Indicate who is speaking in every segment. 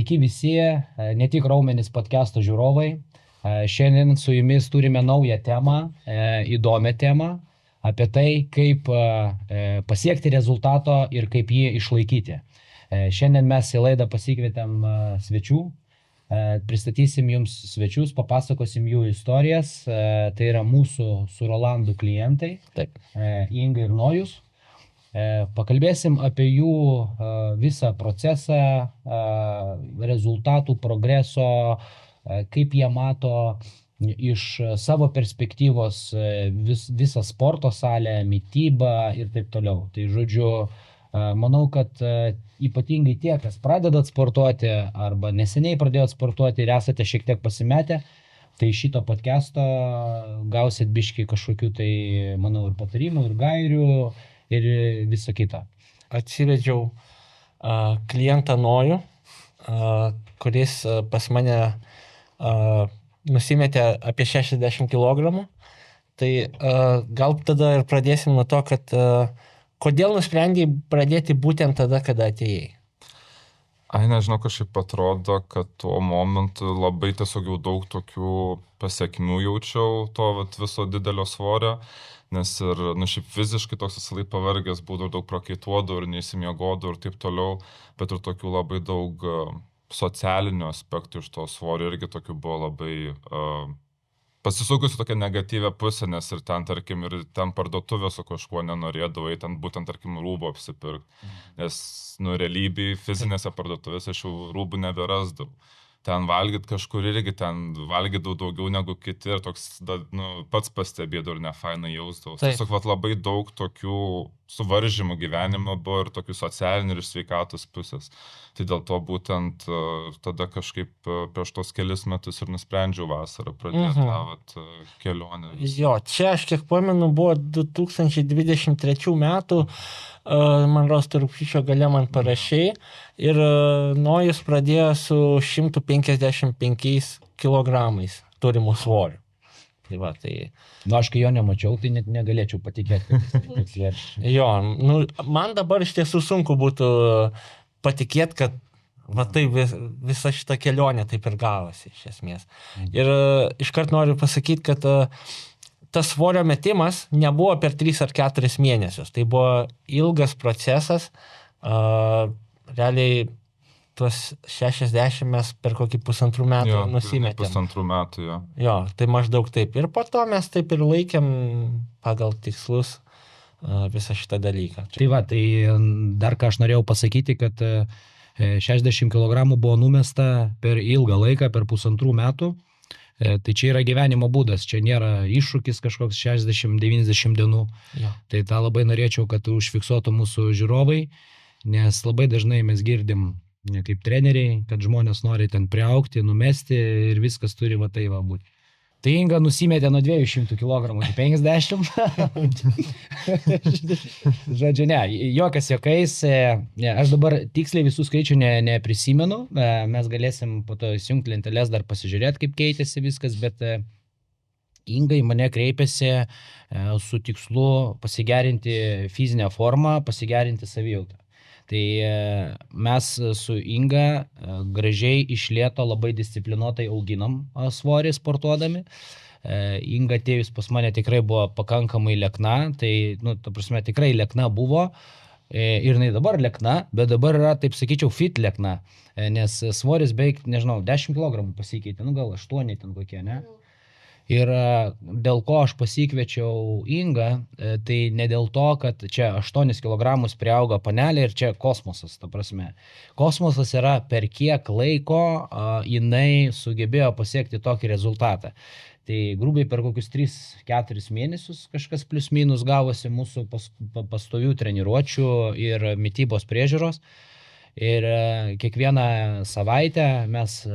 Speaker 1: Sveiki visi, ne tik Raumenis podcast'o žiūrovai. Šiandien su jumis turime naują temą, įdomią temą apie tai, kaip pasiekti rezultato ir kaip jį išlaikyti. Šiandien mes į laidą pasikvietėm svečių, pristatysim jums svečius, papasakosim jų istorijas. Tai yra mūsų su Rolandu klientai,
Speaker 2: Taip.
Speaker 1: Inga ir Nojus. Pakalbėsim apie jų visą procesą, rezultatų, progreso, kaip jie mato iš savo perspektyvos visą sporto salę, mitybą ir taip toliau. Tai žodžiu, manau, kad ypatingai tie, kas pradedat sportuoti arba neseniai pradėjot sportuoti ir esate šiek tiek pasimetę, tai šito podcast'o gausit biškį kažkokių tai, manau, ir patarimų, ir gairių, ir visą kitą.
Speaker 2: Atsivedžiau klientą Nojų, kuris pas mane nusimetė apie 60 kg. Tai gal tada ir pradėsim nuo to, kad kodėl nusprendėjai pradėti būtent tada, kada atėjai?
Speaker 3: Nežinau, kažkaip atrodo, kad tuo momentu labai tiesiog jau daug tokių pasiekmių jaučiau to viso didelio svorio, nes ir šiaip fiziškai toks visąlaik pavargęs būdavau, daug prakaituodavau ir neįsimiegodavau ir taip toliau, bet ir tokių labai daug socialinių aspektų iš to svorio irgi tokių buvo labai pasisukusi tokia negatyvia pusė, nes ir ten, tarkim, ir ten parduotuvė su kažkuo nenorėdavau, ten būtent, tarkim, rūbų apsipirkti, nes, realybėj fizinėse parduotuvėse aš jau rūbų neberasdavau. Ten valgyt kažkur irgi, ten valgydavau daugiau negu kiti ir toks, pats pastebėdavau ir nefainai jausdavau. Tiesiog labai daug tokių suvaržymų gyvenimo buvo ir tokių socialinių ir sveikatos pusės. Tai dėl to būtent tada kažkaip prieš tos kelis metus ir nusprendžiau vasarą pradėti tą kelionę.
Speaker 2: Jo, čia aš kiek pamenu, buvo 2023 metų, man rodos, rugpjūčio gale man parašei ir Nojus pradėjo su 155 kilogramais turimų svorių. Tai va, tai...
Speaker 1: Aš kai jo nemačiau, tai net negalėčiau patikėti.
Speaker 2: Jo, man dabar iš tiesų sunku būtų patikėti, kad va tai visa šita kelionė taip ir gavosi iš esmės. Ir iškart noriu pasakyti, kad tas svorio metimas nebuvo per 3 ar 4 mėnesius. Tai buvo ilgas procesas. Realiai tuos 60 mes per kokį 1,5 metų nusimetėm.
Speaker 3: 1,5 metų, jo.
Speaker 2: Jo, tai maždaug taip. Ir po to mes taip ir laikėm pagal tikslus visą šitą dalyką.
Speaker 1: Tai va, tai dar ką aš norėjau pasakyti, kad 60 kg buvo numesta per ilgą laiką, per 1,5 metų. Tai čia yra gyvenimo būdas, čia nėra iššūkis kažkoks 60-90 dienų.
Speaker 2: Jo.
Speaker 1: Tai tą labai norėčiau, kad užfiksuotų mūsų žiūrovai, nes labai dažnai mes girdim kaip treneriai, kad žmonės nori ten priaugti, numesti ir viskas turi va tai va būti. Tai Inga nusimetė nuo 200 kg iki 50. Žodžiu, ne, jokas jokais. Aš dabar tiksliai visų skaičių neprisimenu. Mes galėsim po to įsijungti lenteles dar pasižiūrėti, kaip keitėsi viskas, bet Inga į mane kreipėsi su tikslu pasigerinti fizinę formą, pasigerinti savijautą. Tai mes su Inga gražiai iš lėto labai disciplinuotai auginam svorį sportuodami. Inga atėjus pas mane tikrai buvo pakankamai liekna, tai, ta prasme, tikrai liekna buvo ir jinai dabar liekna, bet dabar yra, taip sakyčiau, fit liekna, nes svoris beveik, nežinau, 10 kg pasikeitė, gal 8 ten kokie, ne? Ir dėl ko aš pasikviečiau Ingą, tai ne dėl to, kad čia 8 kg priauga panelė ir čia kosmosas, ta prasme. Kosmosas yra per kiek laiko jinai sugebėjo pasiekti tokį rezultatą. Tai grubiai per kokius 3-4 mėnesius kažkas plius minus gavosi mūsų pastovių treniruočių ir mitybos priežiūros. Ir kiekvieną savaitę mes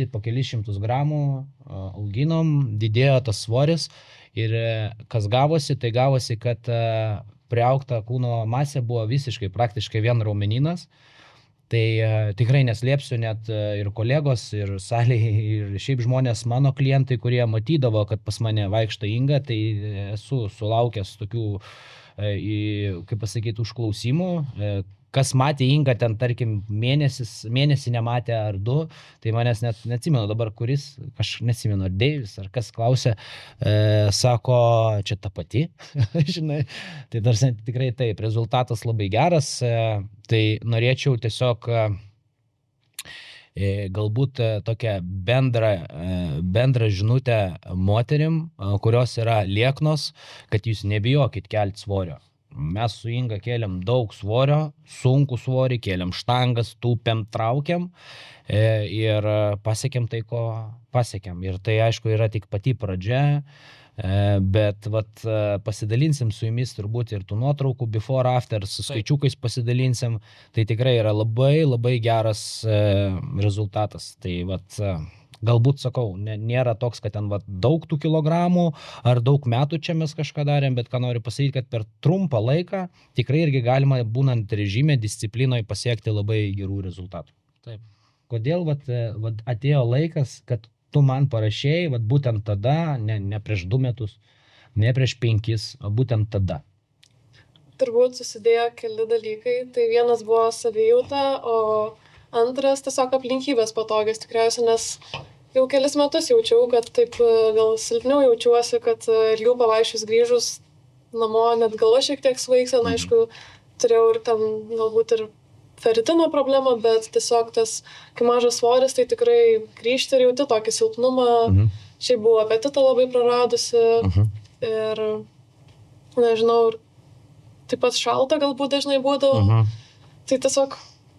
Speaker 1: po kelis šimtus gramų auginom, didėjo tas svoris ir kas gavosi, tai gavosi, kad priaugta kūno masė buvo visiškai praktiškai vien raumeninas. Tai tikrai neslėpsiu, net ir kolegos, ir salėje, ir šiaip žmonės, mano klientai, kurie matydavo, kad pas mane vaikšto Inga, tai esu sulaukęs tokių kaip pasakyti, užklausimų. Kas matė Ingą ten, tarkim, mėnesį nematė ar 2, tai manęs net neatsimenu dabar, kuris, aš neatsimenu, ar Deivis, ar kas klausė, sako, čia ta pati, žinai, tai dar tikrai taip, rezultatas labai geras, tai norėčiau tiesiog galbūt tokią bendrą žinutę moterim, kurios yra lieknos, kad jūs nebijokit kelti svorio. Mes su Inga kėlėm daug svorio, sunkų svorį, kėlėm štangas, tūpėm, traukiam ir pasiekėm tai, ko pasiekėm. Ir tai, aišku, yra tik pati pradžia, bet pasidalinsim su jumis turbūt ir tų nuotraukų, before, after, su skaičiukais pasidalinsim. Tai tikrai yra labai, labai geras rezultatas. Tai galbūt, sakau, nėra toks, kad ten daug tų kilogramų ar daug metų čia mes kažką darėm, bet ką noriu pasakyti, kad per trumpą laiką tikrai irgi galima, būnant režime, disciplinoje, pasiekti labai gerų rezultatų.
Speaker 2: Taip.
Speaker 1: Kodėl atėjo laikas, kad tu man parašėjai, būtent tada, ne prieš 2 metus, ne prieš 5, o būtent tada?
Speaker 4: Turbūt susidėjo keli dalykai. Tai vienas buvo savijauta, o antras tiesiog aplinkybės patogios tikriausiai, nes jau kelis metus jaučiau, kad taip gal silpniau jaučiuosi, kad ilgiau pavaiščius grįžus namo net galva šiek tiek svaigsta, aišku, turėjau ir ten galbūt ir feritino problemą, bet tiesiog tas, kai mažas svoris, tai tikrai grįžti ir jauti tokį silpnumą, šiaip buvo apetitą labai praradusi ir, nežinau, taip pat šalta galbūt dažnai būdavo, tai tiesiog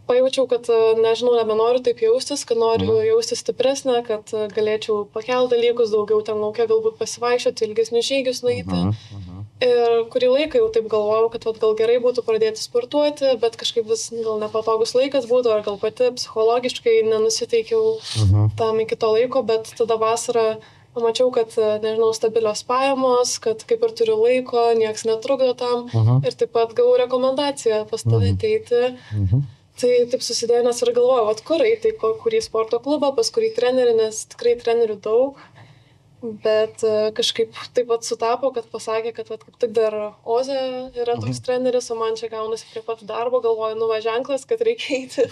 Speaker 4: pajaučiau, kad, nežinau, nebenoriu taip jaustis, kad noriu jaustis stipresnė, kad galėčiau pakelti dalykus, daugiau ten laukia galbūt pasivaikščioti, ilgesnius žygius nueiti. Ir kurį laiką jau taip galvojau, kad gal gerai būtų pradėti sportuoti, bet kažkaip vis gal nepatogus laikas būtų, ar gal pati psichologiškai nenusiteikiau tam iki to laiko, bet tada vasarą pamačiau, kad, nežinau, stabilios pajamos, kad kaip ir turiu laiko, nieks netrukdo tam. Ir taip pat gavau rekomendaciją pas tave ateiti. Tai taip susidėjo, nes ir galvojau, kur eiti, kurį sporto klubą, pas kurį trenerį, nes tikrai trenerių daug. Bet kažkaip taip sutapo, kad pasakė, kad kaip tik dar Oze yra toks treneris, o man čia gaunasi prie pat darbo, galvoju, ženklas, kad reikia eiti.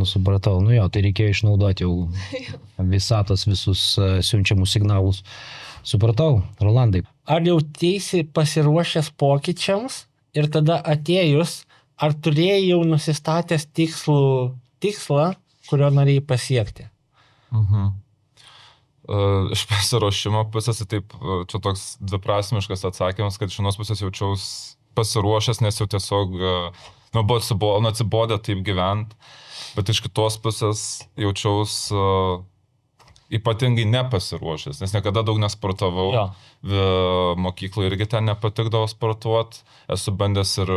Speaker 1: Supratau, tai reikėjo išnaudoti jau visatos visus siunčiamus signalus. Supratau, Rolandai.
Speaker 2: Ar jautiesi pasiruošęs pokyčiams ir tada atėjus, ar turėjai jau nusistatęs tikslą, kurio norėjai pasiekti?
Speaker 3: Iš pasiruošimo pusės, taip, čia toks dviprasmiškas atsakymas, kad iš vienos pusės jaučiaus pasiruošęs, nes jau tiesiog buvo atsibodę taip gyvent, bet iš kitos pusės jaučiaus ypatingai nepasiruošęs, nes niekada daug nesportavau, mokykloje irgi ten nepatikdavo sportuoti, esu bandęs ir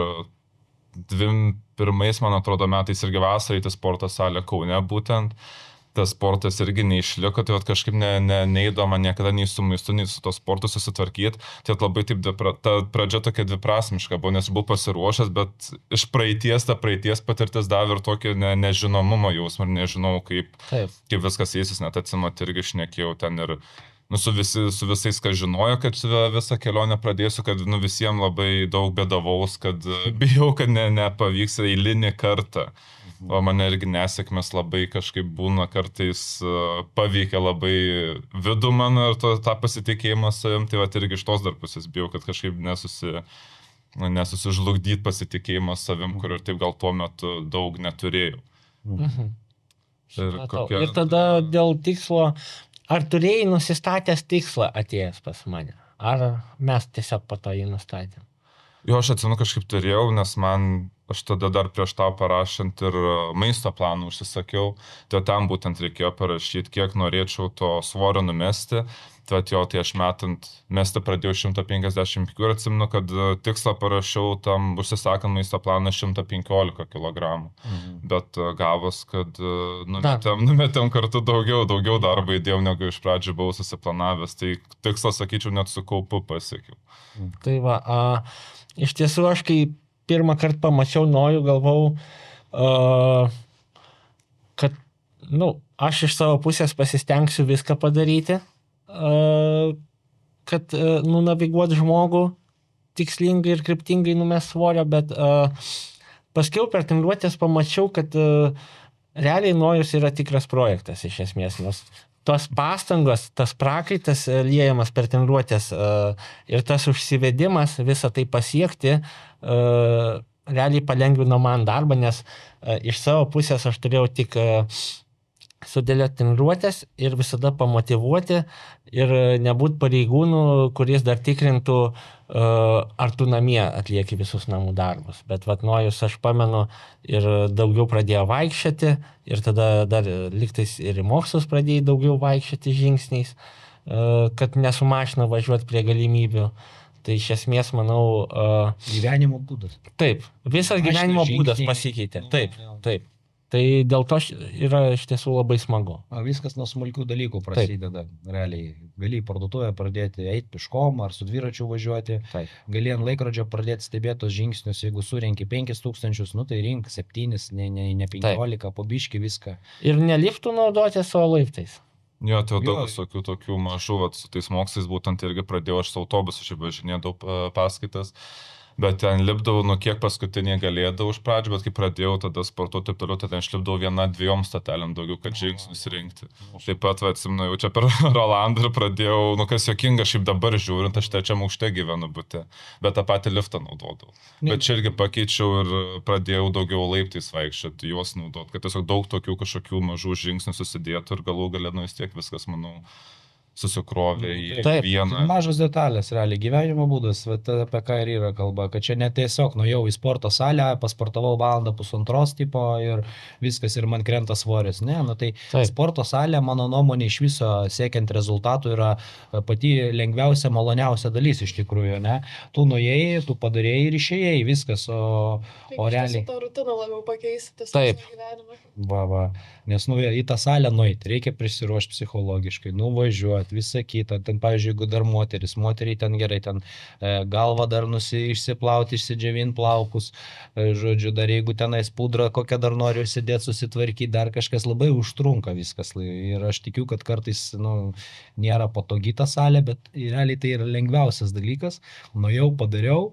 Speaker 3: 21, man atrodo, metais irgi vasarą į sporto salę Kaune būtent. Tas sportas irgi neišliko, tai kažkaip neįdoma niekada nei su maistu, nei su to sportu susitvarkyti. Tai labai taip, ta pradžia tokia dviprasmiška buvo, nes buvau pasiruošęs, bet iš praeities, ta praeities patirtis davė ir tokį nežinomumo jausmą, ir nežinau, kaip viskas eisis, net atsimot irgi šnekėjau ten ir su visais, kas žinojo, kad visą kelionę pradėsiu, kad visiems labai daug bėdavaus, kad bijau, kad nepavyks eilinį kartą. O mane irgi nesėkmės labai kažkaip būna, kartais paveikia labai vidų mano ir tą pasitikėjimą savim, tai irgi iš tos dar pusės bijau, kad kažkaip nesusižlugdyti pasitikėjimą savim, kur ir taip gal tuo metu daug neturėjau.
Speaker 2: Ir tada dėl tikslo, ar turėjai nusistatęs tikslą atėjęs pas mane? Ar mes tiesiog po to jį nustatėm?
Speaker 3: Jo, aš atsimenu, kažkaip turėjau, nes aš tada dar prieš tau parašant ir maisto planą užsisakiau, tai ten būtent reikėjo parašyti, kiek norėčiau to svorio numesti. Tai aš mesti pradėjau 150 ir atsimenu, kad tikslą parašiau tam užsisakant maisto planą 115 kg. Bet gavos, kad numetėm kartu daugiau darbo įdėjau, negu iš pradžių buvau susiplanavęs. Tai tikslą, sakyčiau, net su kaupu pasiekiau.
Speaker 2: Tai va, iš tiesų aš kai pirmą kartą pamačiau Nojų, galvau, kad aš iš savo pusės pasistengsiu viską padaryti, kad nunaviguoti žmogų tikslingai ir kryptingai numest svorio, bet paskiau per treniruotės pamačiau, kad realiai Nojus yra tikras projektas iš esmės, nes tos pastangos, tas prakaitas liejamas per treniruotės ir tas užsivedimas visą tai pasiekti realiai palengvino man darbą, nes iš savo pusės aš turėjau tik sudėlioti treniruotės ir visada pamotivuoti ir nebūt pareigūnų, kuris dar tikrintų, ar tu namie atlieki visus namų darbus. Bet Nojus, aš pamenu, ir daugiau pradėjo vaikščioti ir tada dar liktais ir į mokslus pradėjai daugiau vaikščioti žingsniais, kad nesu mašina važiuoti prie galimybių. Tai iš esmės, manau...
Speaker 1: Gyvenimo būdas.
Speaker 2: Taip, visas gyvenimo būdas pasikeitė. Taip. Tai dėl to yra iš tiesų labai smagu.
Speaker 1: Viskas nuo smulkių dalykų prasideda. Realiai. Gali į parduotuvę pradėti eiti piškom ar su dviračiu važiuoti.
Speaker 2: Taip.
Speaker 1: Gali ant laikrodžio pradėti stebėti tos žingsnius. Jeigu surenki 5000, tai rink 7, ne 15, po biškį viską.
Speaker 2: Ir ne liftų naudotis, o laiptais.
Speaker 3: Jo, tai daug visokių tokių mažų, su tais mokslais būtent irgi pradėjau, aš autobusu šiaip važinėdavau paskaitas. Bet ten lipdavau, kiek paskutinį galėdavau iš pradžių, bet kai pradėjau tada sportuoti taip toliau, tai ten aš lipdavau 1-2 statelėm daugiau, kad žingsnius rinkti. Taip pat, atsimenu, jau čia per Rolandą ir pradėjau, kas juokinga, šiaip dabar žiūrint, aš trečiam aukšte gyvenu bute, bet tą patį liftą naudodavau. Bet čia irgi pakeičiau ir pradėjau daugiau laiptais vaikščioti, juos naudoti, kad tiesiog daug tokių kažkokių mažų žingsnių susidėtų ir galų galę, vis tiek viskas, manau, susikrovė į vieną.
Speaker 1: Mažos detalės, realiai, gyvenimo būdas, apie ką ir yra kalba, kad čia netiesiog nuėjau į sporto salę, pasportavau valandą pusantros tipo ir viskas ir man krenta svoris. Ne, tai sporto salė, mano nuomonė, iš viso siekiant rezultatų yra pati lengviausia, maloniausia dalis iš tikrųjų, ne? Tu nuėjai, tu padarėjai ir išėjai, viskas, o realiai...
Speaker 4: Tą rutiną labiau pakeisti tiesiog gyvenimą.
Speaker 1: Va, nes į tą salę nueiti, reikia prisiruošti psichologiškai, nuvažiuoti, visą kitą, ten, pavyzdžiui, jeigu dar moteriai ten gerai, ten galvą dar išsiplauti, išsidžiavinti plaukus, žodžiu, dar jeigu tenais pudrą kokią dar noriu įsidėti, susitvarkyti, dar kažkas labai užtrunka viskas. Ir aš tikiu, kad kartais, nėra patogi ta salė, bet realiai tai yra lengviausias dalykas, nuėjau, padariau.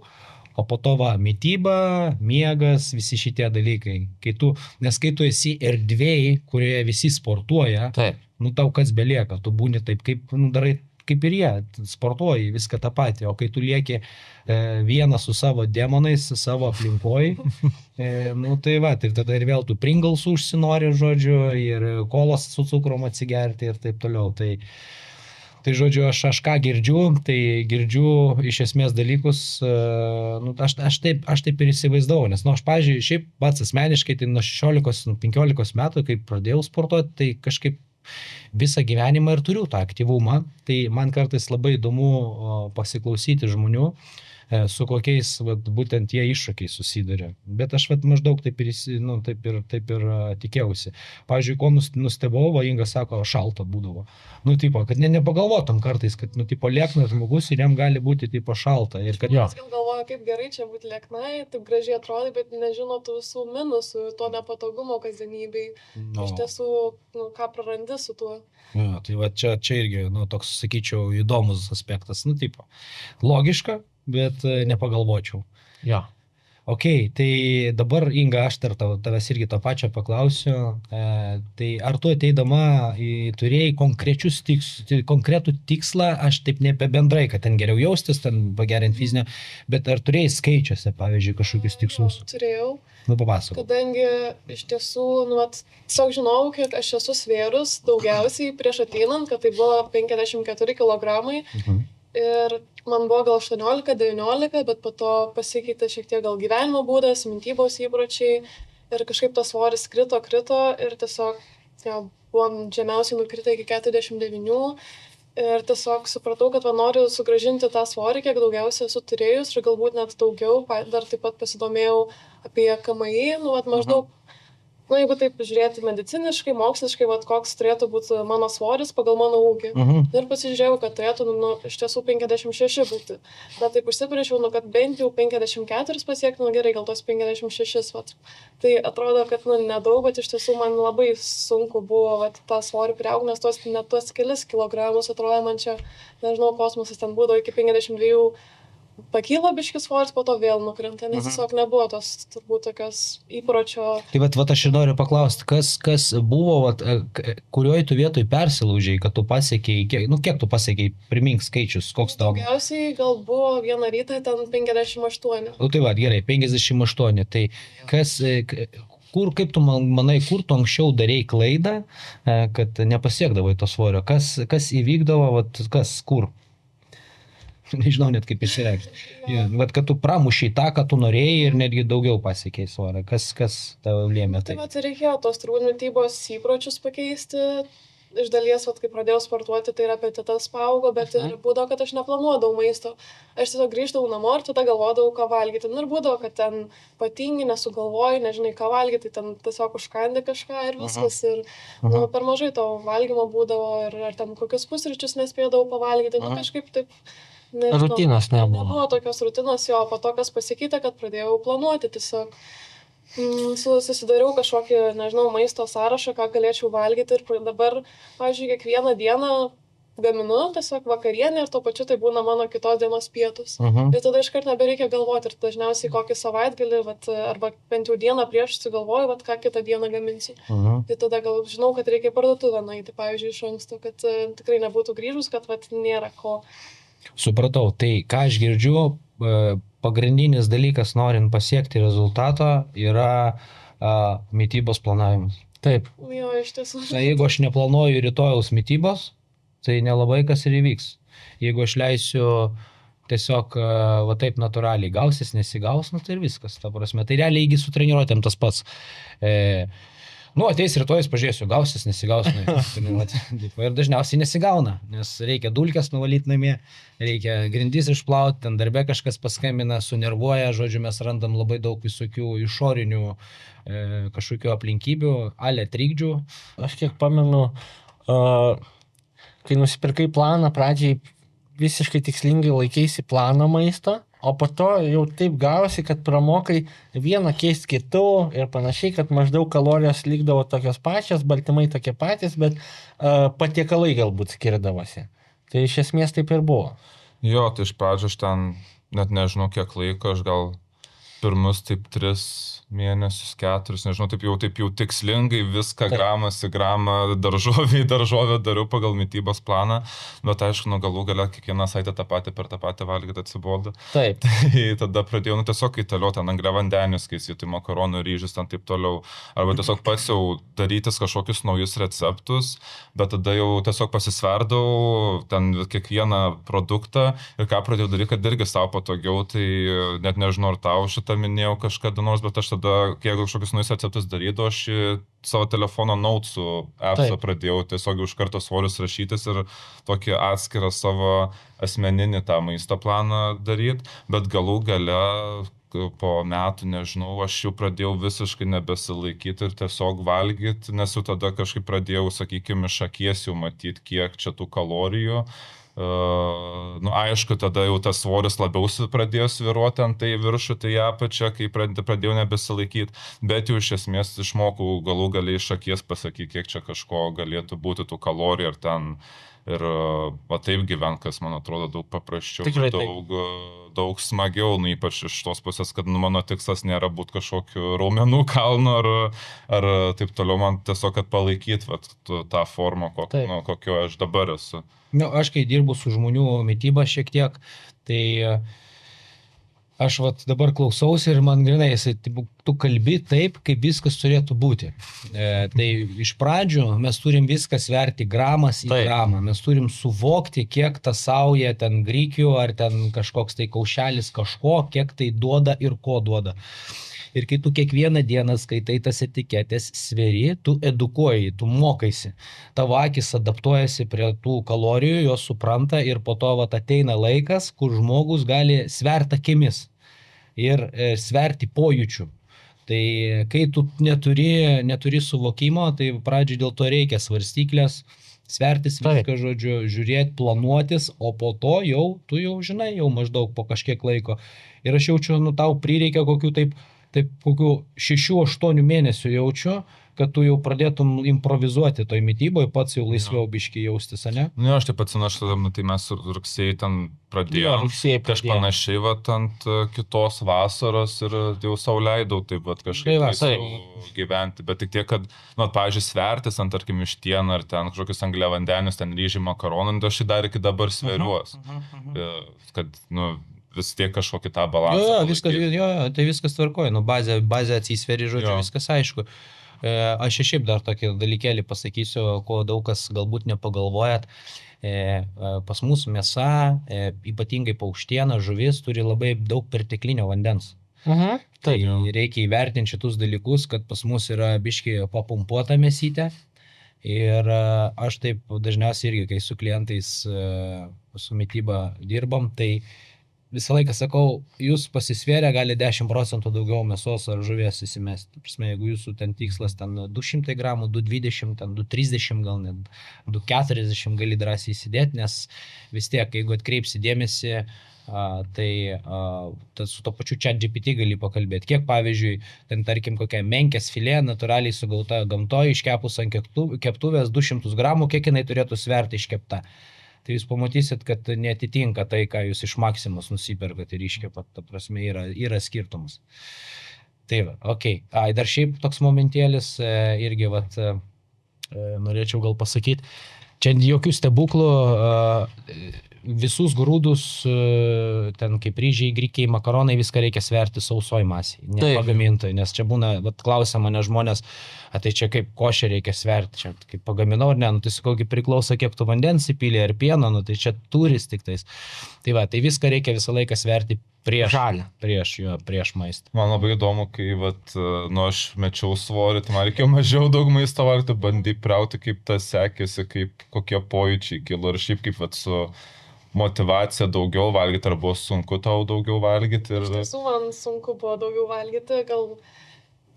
Speaker 1: O po to mityba, miegas, visi šitie dalykai. Nes kai tu esi erdvėjai, kurioje visi sportuoja, tau kas belieka, tu būni taip, kaip darai, kaip ir jie, sportuoji viską tą patį. O kai tu lieki vienas su savo demonais, savo aplinkoj, tai tada ir vėl tu Pringles užsinori, žodžiu, ir kolos su cukrom atsigerti ir taip toliau. Tai žodžiu, aš ką girdžiu, tai girdžiu iš esmės dalykus, aš taip ir įsivaizdavau, nes, aš, pavyzdžiui, šiaip pats asmeniškai, tai nuo 16-15 metų, kai pradėjau sportuoti, tai kažkaip visą gyvenimą ir turiu tą aktyvumą, tai man kartais labai įdomu pasiklausyti žmonių, su kokiais būtent tie iššūkiai susiduria. Bet aš maždaug taip ir tikėjausi. Pavyzdžiui, ko nustebau, Inga sako, šalta būdavo. Kad nepagalvotum kartais, kad lieknas žmogus ir jam gali būti šalta. Ir kad
Speaker 4: Aš galvoju, kaip gerai čia būti lieknai, taip gražiai atrodai, bet nežino tų visų minusų, to nepatogumo kasdienybei. Iš tiesų, ką prarandi su tuo.
Speaker 1: Ja, tai čia irgi, toks, sakyčiau, įdomus aspektas. Logiška, bet nepagalvočiau.
Speaker 2: Jo.
Speaker 1: Ok, tai dabar, Inga, aš tavęs irgi tą pačią paklausiu. Tai ar tu ateidama turėjai konkretų tikslą, aš taip ne apie bendrai, kad ten geriau jaustis, ten pagerinti fizinę, bet ar turėjai skaičiuose, pavyzdžiui, kažkokius tikslus?
Speaker 4: Turėjau.
Speaker 1: Papasakok.
Speaker 4: Kadangi iš tiesų, tiesiog žinau, kiek aš esu svėrus daugiausiai prieš ateinant, kad tai buvo 54 kilogramai. Ir man buvo gal 18-19, bet po to pasikeitė šiek tiek gal gyvenimo būdas, mitybos įpročiai ir kažkaip tas svoris krito ir tiesiog buvom žemiausiai nukritę iki 49 ir tiesiog supratau, kad noriu sugrąžinti tą svorį, kiek daugiausiai esu turėjus ir galbūt net daugiau, dar taip pat pasidomėjau apie KMI, maždaug. Jeigu taip žiūrėti mediciniškai, moksliškai, koks turėtų būti mano svoris pagal mano ūgį. Ir pasižiūrėjau, kad turėtų iš tiesų 56 būti. Bet taip užsibrėžiau, kad bent jau 54 pasiekti, gerai, gal tos 56. Tai atrodo, kad nedaug, bet iš tiesų man labai sunku buvo tą svorį priaugti, nes net tuos kelis kilogramus atrodo man čia, nežinau, kosmosas ten būdavo iki 52 pakyla biškis svoris, po to vėl nukrenta, nes tiesiog nebuvo tos turbūt tokios įpročio.
Speaker 1: Tai vat aš ir noriu paklausti, kas buvo, kurioje tu vietoj persilaužiai, kad tu pasiekėjai, kiek tu pasiekėjai, primink skaičius, koks tau?
Speaker 4: Daugiausiai gal buvo vieną rytą ten 58.
Speaker 1: Tai va, gerai, 58, tai kaip tu manai, kur tu anksčiau darėjai klaidą, kad nepasiekdavai to svorio, kas įvykdavo, kur? Nežinau net kaip išsireikšti. Vat, kad tu pramušiai tą, ką tu norėjai ir netgi daugiau pasiekėjai svorio. Kas tavo lėmė tai?
Speaker 4: Tai reikėjo tos turbūt mitybos įpročius pakeisti. Iš dalies, kai pradėjau sportuoti, tai ir apetitas paaugo, bet ir būdavo, kad aš neplanuodavau maisto. Aš tiesiog grįždavau namo ir tada galvodavau, ką valgyti. Ir būdavo, kad ten patingi, nesugalvoji, nežinai, ką valgyti, tai ten tiesiog užkandi kažką ir viskas. Ir per mažai to valgymo būdavo ir ar ten kokius pusryčius nespėdavau pavalgyti. Kažkaip taip. Nežinau,
Speaker 2: rutinos nebuvo.
Speaker 4: Nebuvo tokios rutinos, po to, kas pasikeitė, kad pradėjau planuoti tiesiog. Susidariau kažkokį, nežinau, maisto sąrašą, ką galėčiau valgyti ir dabar, pavyzdžiui, kiekvieną dieną gaminu tiesiog vakarienę ir tuo pačiu tai būna mano kitos dienos pietus. Ir tada iškart nebereikia galvoti ir dažniausiai kokį savaitgalį, arba bent jau dieną prieš sugalvoju, ką kitą dieną gaminsiu. Tai tada gal žinau, kad reikia parduotuvę nueiti, pavyzdžiui, iš anksto, kad tikrai nebūtų grįžus, kad nėra ko.
Speaker 1: Supratau, tai ką aš girdžiu, pagrindinis dalykas norint pasiekti rezultatą yra mitybos planavimas.
Speaker 2: Taip.
Speaker 4: Jo, iš tiesų.
Speaker 1: Jeigu aš neplanuoju rytojaus mitybos, tai nelabai kas ir įvyks. Jeigu aš leisiu tiesiog taip natūraliai gausis, nesigaus, tai ir viskas. Ta prasme, tai realiai įgi su treniruotėm tas pats. Ateis rytojus, pažiūrėsiu, gausis, nesigaus. Ir dažniausiai nesigauna, nes reikia dulkes nuvalyti namie, reikia grindis išplauti, ten darbe kažkas paskambina, sunervuoja, žodžiu, mes randam labai daug visokių išorinių kažkokių aplinkybių, trikdžių.
Speaker 2: Aš kiek pamenu, kai nusipirkai planą, pradžiai visiškai tikslingai laikėsi plano maisto, o po to jau taip gavosi, kad pramokai vieną keisti kitų ir panašiai, kad maždaug kalorijos likdavo tokios pačios, baltymai tokie patys, bet patiekalai galbūt skirdavosi. Tai iš esmės taip ir buvo.
Speaker 3: Jo, tai iš pradžio aš ten net nežinau kiek laiko, aš gal pirmus taip 3 mėnesius, 4, nežinau, taip jau tikslingai viską gramas į gramą, daržovę dariau pagal mitybos planą, bet aišku, galų gale kiekvieną savaitę tą patį per tą patį valgyti atsibodo.
Speaker 2: Taip.
Speaker 3: Tai tada pradėjau tiesiog kaitalioti ten angliavandenius, skaisyti makaronų, ryžius, ten taip toliau, arba tiesiog pats jau darytis kažkokius naujus receptus, bet tada jau tiesiog pasisverdau ten kiekvieną produktą ir ką pradėjau daryti, kad irgi savo patogiau, tai net nežinau, ar tau šitą minėjau kažkada nors, bet aš tada, kiek kažkokius naujus receptus darydavau, aš savo telefono Notes'ų appsą pradėjau tiesiog iš karto svorius rašytis ir tokį atskirą savo asmeninį tą maisto planą daryti, bet galų gale po metų, nežinau, aš jau pradėjau visiškai nebesilaikyti ir tiesiog valgyti, nes jau tada kažkaip pradėjau, sakykime, iš akies jau matyti, kiek čia tų kalorijų. Aišku, tada jau tas svoris labiau pradėjo sviruoti ant tai viršų, tai apačią, kai pradėjau nebesilaikyti, bet jau iš esmės išmokau galų galiai iš akies pasakyti, kiek čia kažko galėtų būti tų kalorijų ir ten. Ir taip gyvent, kas man atrodo daug paprasčiau, daug smagiau, ypač iš tos pusės, kad mano tikslas nėra būti kažkokiu raumenų kalnu ar taip toliau, man tiesiog, kad palaikyti tą formą, kokio aš dabar esu.
Speaker 1: Aš kai dirbu su žmonių mityba šiek tiek, tai aš dabar klausausi ir man grinai, tu kalbi taip, kaip viskas turėtų būti. Tai iš pradžių mes turim viską sverti gramas į gramą, mes turim suvokti, kiek ta sauja ten grikių ar ten kažkoks tai kaušelis kažko, kiek tai duoda ir ko duoda. Ir kai tu kiekvieną dieną skaitai tas etiketės, sveri, tu edukuoji, tu mokaisi. Tavo akis adaptuojasi prie tų kalorijų, jos supranta ir po to ateina laikas, kur žmogus gali sverti akimis ir sverti pojūčių. Tai kai tu neturi suvokimo, tai pradžiai dėl to reikia svarstyklės, svertis viską, žodžiu, žiūrėti, planuotis, o po to tu jau žinai, jau maždaug po kažkiek laiko. Ir aš jaučiu, tau prireikia kokių 6-8 mėnesių jaučiu, kad tu jau pradėtum improvizuoti toj mytyboje, pats jau laisviau biški jaustis, ne?
Speaker 3: Nu, aš taip atsinašu, tai mes rugsėjai ten pradėjome.
Speaker 2: Rugsėjai
Speaker 3: Kažkaip panašiai, ant kitos vasaros ir jau sau leidau taip kažkaip
Speaker 1: Tai va,
Speaker 3: laisviau gyventi. Bet tik tiek, kad, pavyzdžiui, svertis ant, tarkim, ištieną ar ten kažkokius angliavandenius, ten ryžiai, makaronų, aš jį dar iki dabar sveriuos. Kad, vis tiek kažkokį tą balansą.
Speaker 1: Tai viskas tvarkoja, bazę atsisveri, žodžiu, viskas aišku. Aš šiaip dar tokį dalykėlį pasakysiu, ko daug kas galbūt nepagalvojat. Pas mus mėsa, ypatingai paukštiena, žuvis turi labai daug perteklinio vandens. Tai reikia įvertinti šitus dalykus, kad pas mus yra biški papumpuota mėsytė. Ir aš taip dažniausiai irgi, kai su klientais su mityba dirbam, tai visą laiką sakau, jūs pasisvėrę gali 10% daugiau mėsos ar žuvies įsimesti. Prasme, jeigu jūsų ten tikslas ten 200 gramų, 220, ten 230, gal net 240 gali drąsiai įsidėti, nes vis tiek, jeigu atkreipsi dėmesį, tai su to pačiu ChatGPT gali pakalbėti. Kiek, pavyzdžiui, ten tarkim kokia menkės filė natūraliai sugauta gamtoje, iškepus ant keptuvės 200 gramų, kiek jinai turėtų sverti iškepta. Tai jūs pamatysit, kad neatitinka tai, ką jūs iš Maximus nusiperkat ir iškepat, ta prasme, yra skirtumas. Tai va, okei. Dar šiaip toks momentėlis, irgi, norėčiau gal pasakyti, čia jokių stebuklų, visus grūdus, ten kaip ryžiai, grikiai, makaronai, viską reikia sverti sausoj masiai, ne pagamintai, nes čia būna, klausia mane žmonės, tai čia kaip košę reikia sverti, čia kaip pagaminau ar ne, tai sakau, kaip priklauso, kiek tu vandens įpylė ar pieno, tai čia turis tik tais. Tai va, tai viską reikia visą laiką sverti prieš maistą.
Speaker 3: Man labai įdomu, kai aš mečiau svorį, tai man reikėjo mažiau daug maisto valgyti, bandai priauti, kaip tas sekėsi, kokie pojūčiai kilo ir šiaip kaip su motivacija daugiau valgyti, ar buvo sunku tau daugiau valgyti?
Speaker 4: Iš tiesų, man sunku buvo daugiau valgyti, gal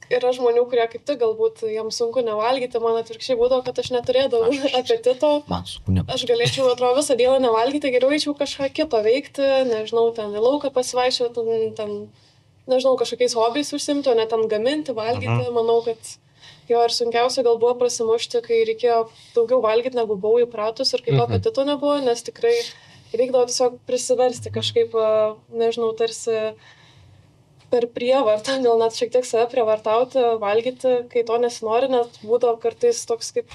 Speaker 4: yra žmonių, kurie kaip tik galbūt jiems sunku nevalgyti, man atvirkščiai būdavo, kad aš neturėdavau apetito. Aš galėčiau, atrodo, visą dieną nevalgyti, geriau eičiau kažką kito veikti, nežinau, ten į lauką pasivaiščioti, ten, nežinau, kažkokiais hobiais užsimti, o ne ten gaminti, valgyti. Manau, kad jo ir sunkiausia gal buvo prasimušti, kai reikėjo daugiau valgyti, negu buvau įpratus ir kai to apetito nebuvo, nes tikrai reikdavo tiesiog prisiversti kažkaip, nežinau, tarsi per prievartą, gal net šiek tiek save prievartauti, valgyti, kai to nesinori, net būdavo kartais toks kaip,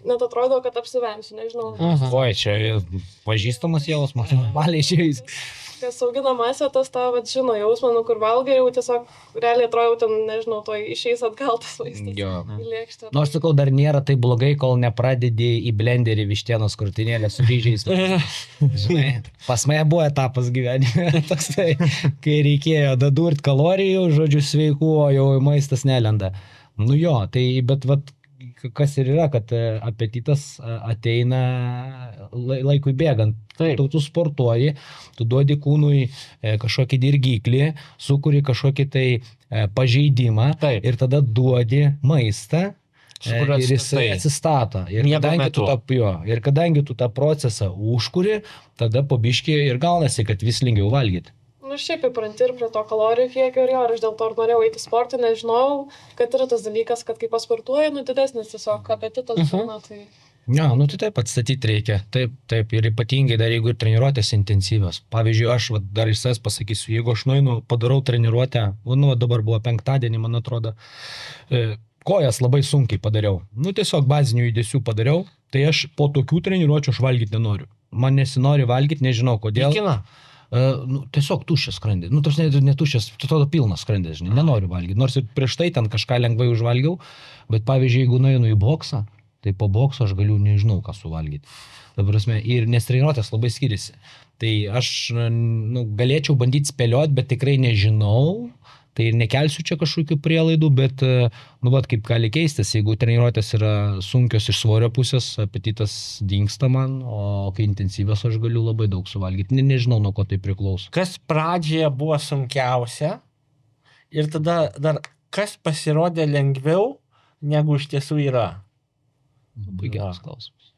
Speaker 4: net atrodo, kad apsivemsiu, nežinau.
Speaker 1: Oi, čia pažįstamas jausmas, normaliai išėjus.
Speaker 4: Kas augina masę, tas tą žino jausmą, kur valgai, jau tiesiog realiai atrodo, ten, nežinau, to išeis atgal tas maistas į lėkštę.
Speaker 1: Aš sakau, dar nėra tai blogai, kol nepradedi į blenderį vištienos krūtinėlę su ryžiais. Žinai, pas mane buvo etapas gyvenime, toksai, kai reikėjo dadurt kalorijų, žodžiu, sveikų, o jau maistas nelenda. Nu jo, tai, bet kas ir yra, kad apetitas ateina laikui bėgant. Tu sportuoji, tu duodi kūnui kažkokį dirgiklį, sukuri kažkokį tai pažeidimą ir tada duodi maistą ir jisai atsistato. Ir kadangi tu tą procesą užkuri, tada po biškį ir gaunasi, kad vis lengviau valgyti.
Speaker 4: Nu, šiaip įpranti ir prie to kalorijų kiekio ir aš dėl to ir norėjau eiti sportą, nežinojau, kad yra tas dalykas, kad kai pasportuoji, didesnis tiesiog apetitas būna, tai...
Speaker 1: Ja, tai taip atstatyti reikia, taip, ir ypatingai dar jeigu ir treniruotės intensyvios. Pavyzdžiui, aš dar iš savęs pasakysiu, jeigu aš nueinu, padarau treniruotę, dabar buvo penktadienį, man atrodo, kojas labai sunkiai padariau, tiesiog bazinių judesių padariau, tai aš po tokių treniruočių aš valgyti nenoriu. Man nesinori valgyti, nežinau kodėl. Tiesiog tuščias skrandis, ne tuščias, atrodo pilnas skrandis, žinai, nenoriu valgyti, nors ir prieš tai ten kažką lengvai užvalgiau, bet pavyzdžiui, jeigu nueinu į boksą, tai po bokso aš galiu nežinau ką suvalgyti. Ir nes treniruotės labai skiriasi. Tai aš galėčiau bandyti spėlioti, bet tikrai nežinau, tai ir nekelsiu čia kažkokių prielaidų, bet kaip gali keistis, jeigu treniruotės yra sunkios iš svorio pusės, apetitas dingsta man, o kai intensyvios aš galiu labai daug suvalgyti. Nežinau, nuo ko tai priklauso.
Speaker 2: Kas pradžioje buvo sunkiausia ir tada dar kas pasirodė lengviau, negu iš tiesų yra?
Speaker 1: Labai geras klausimas.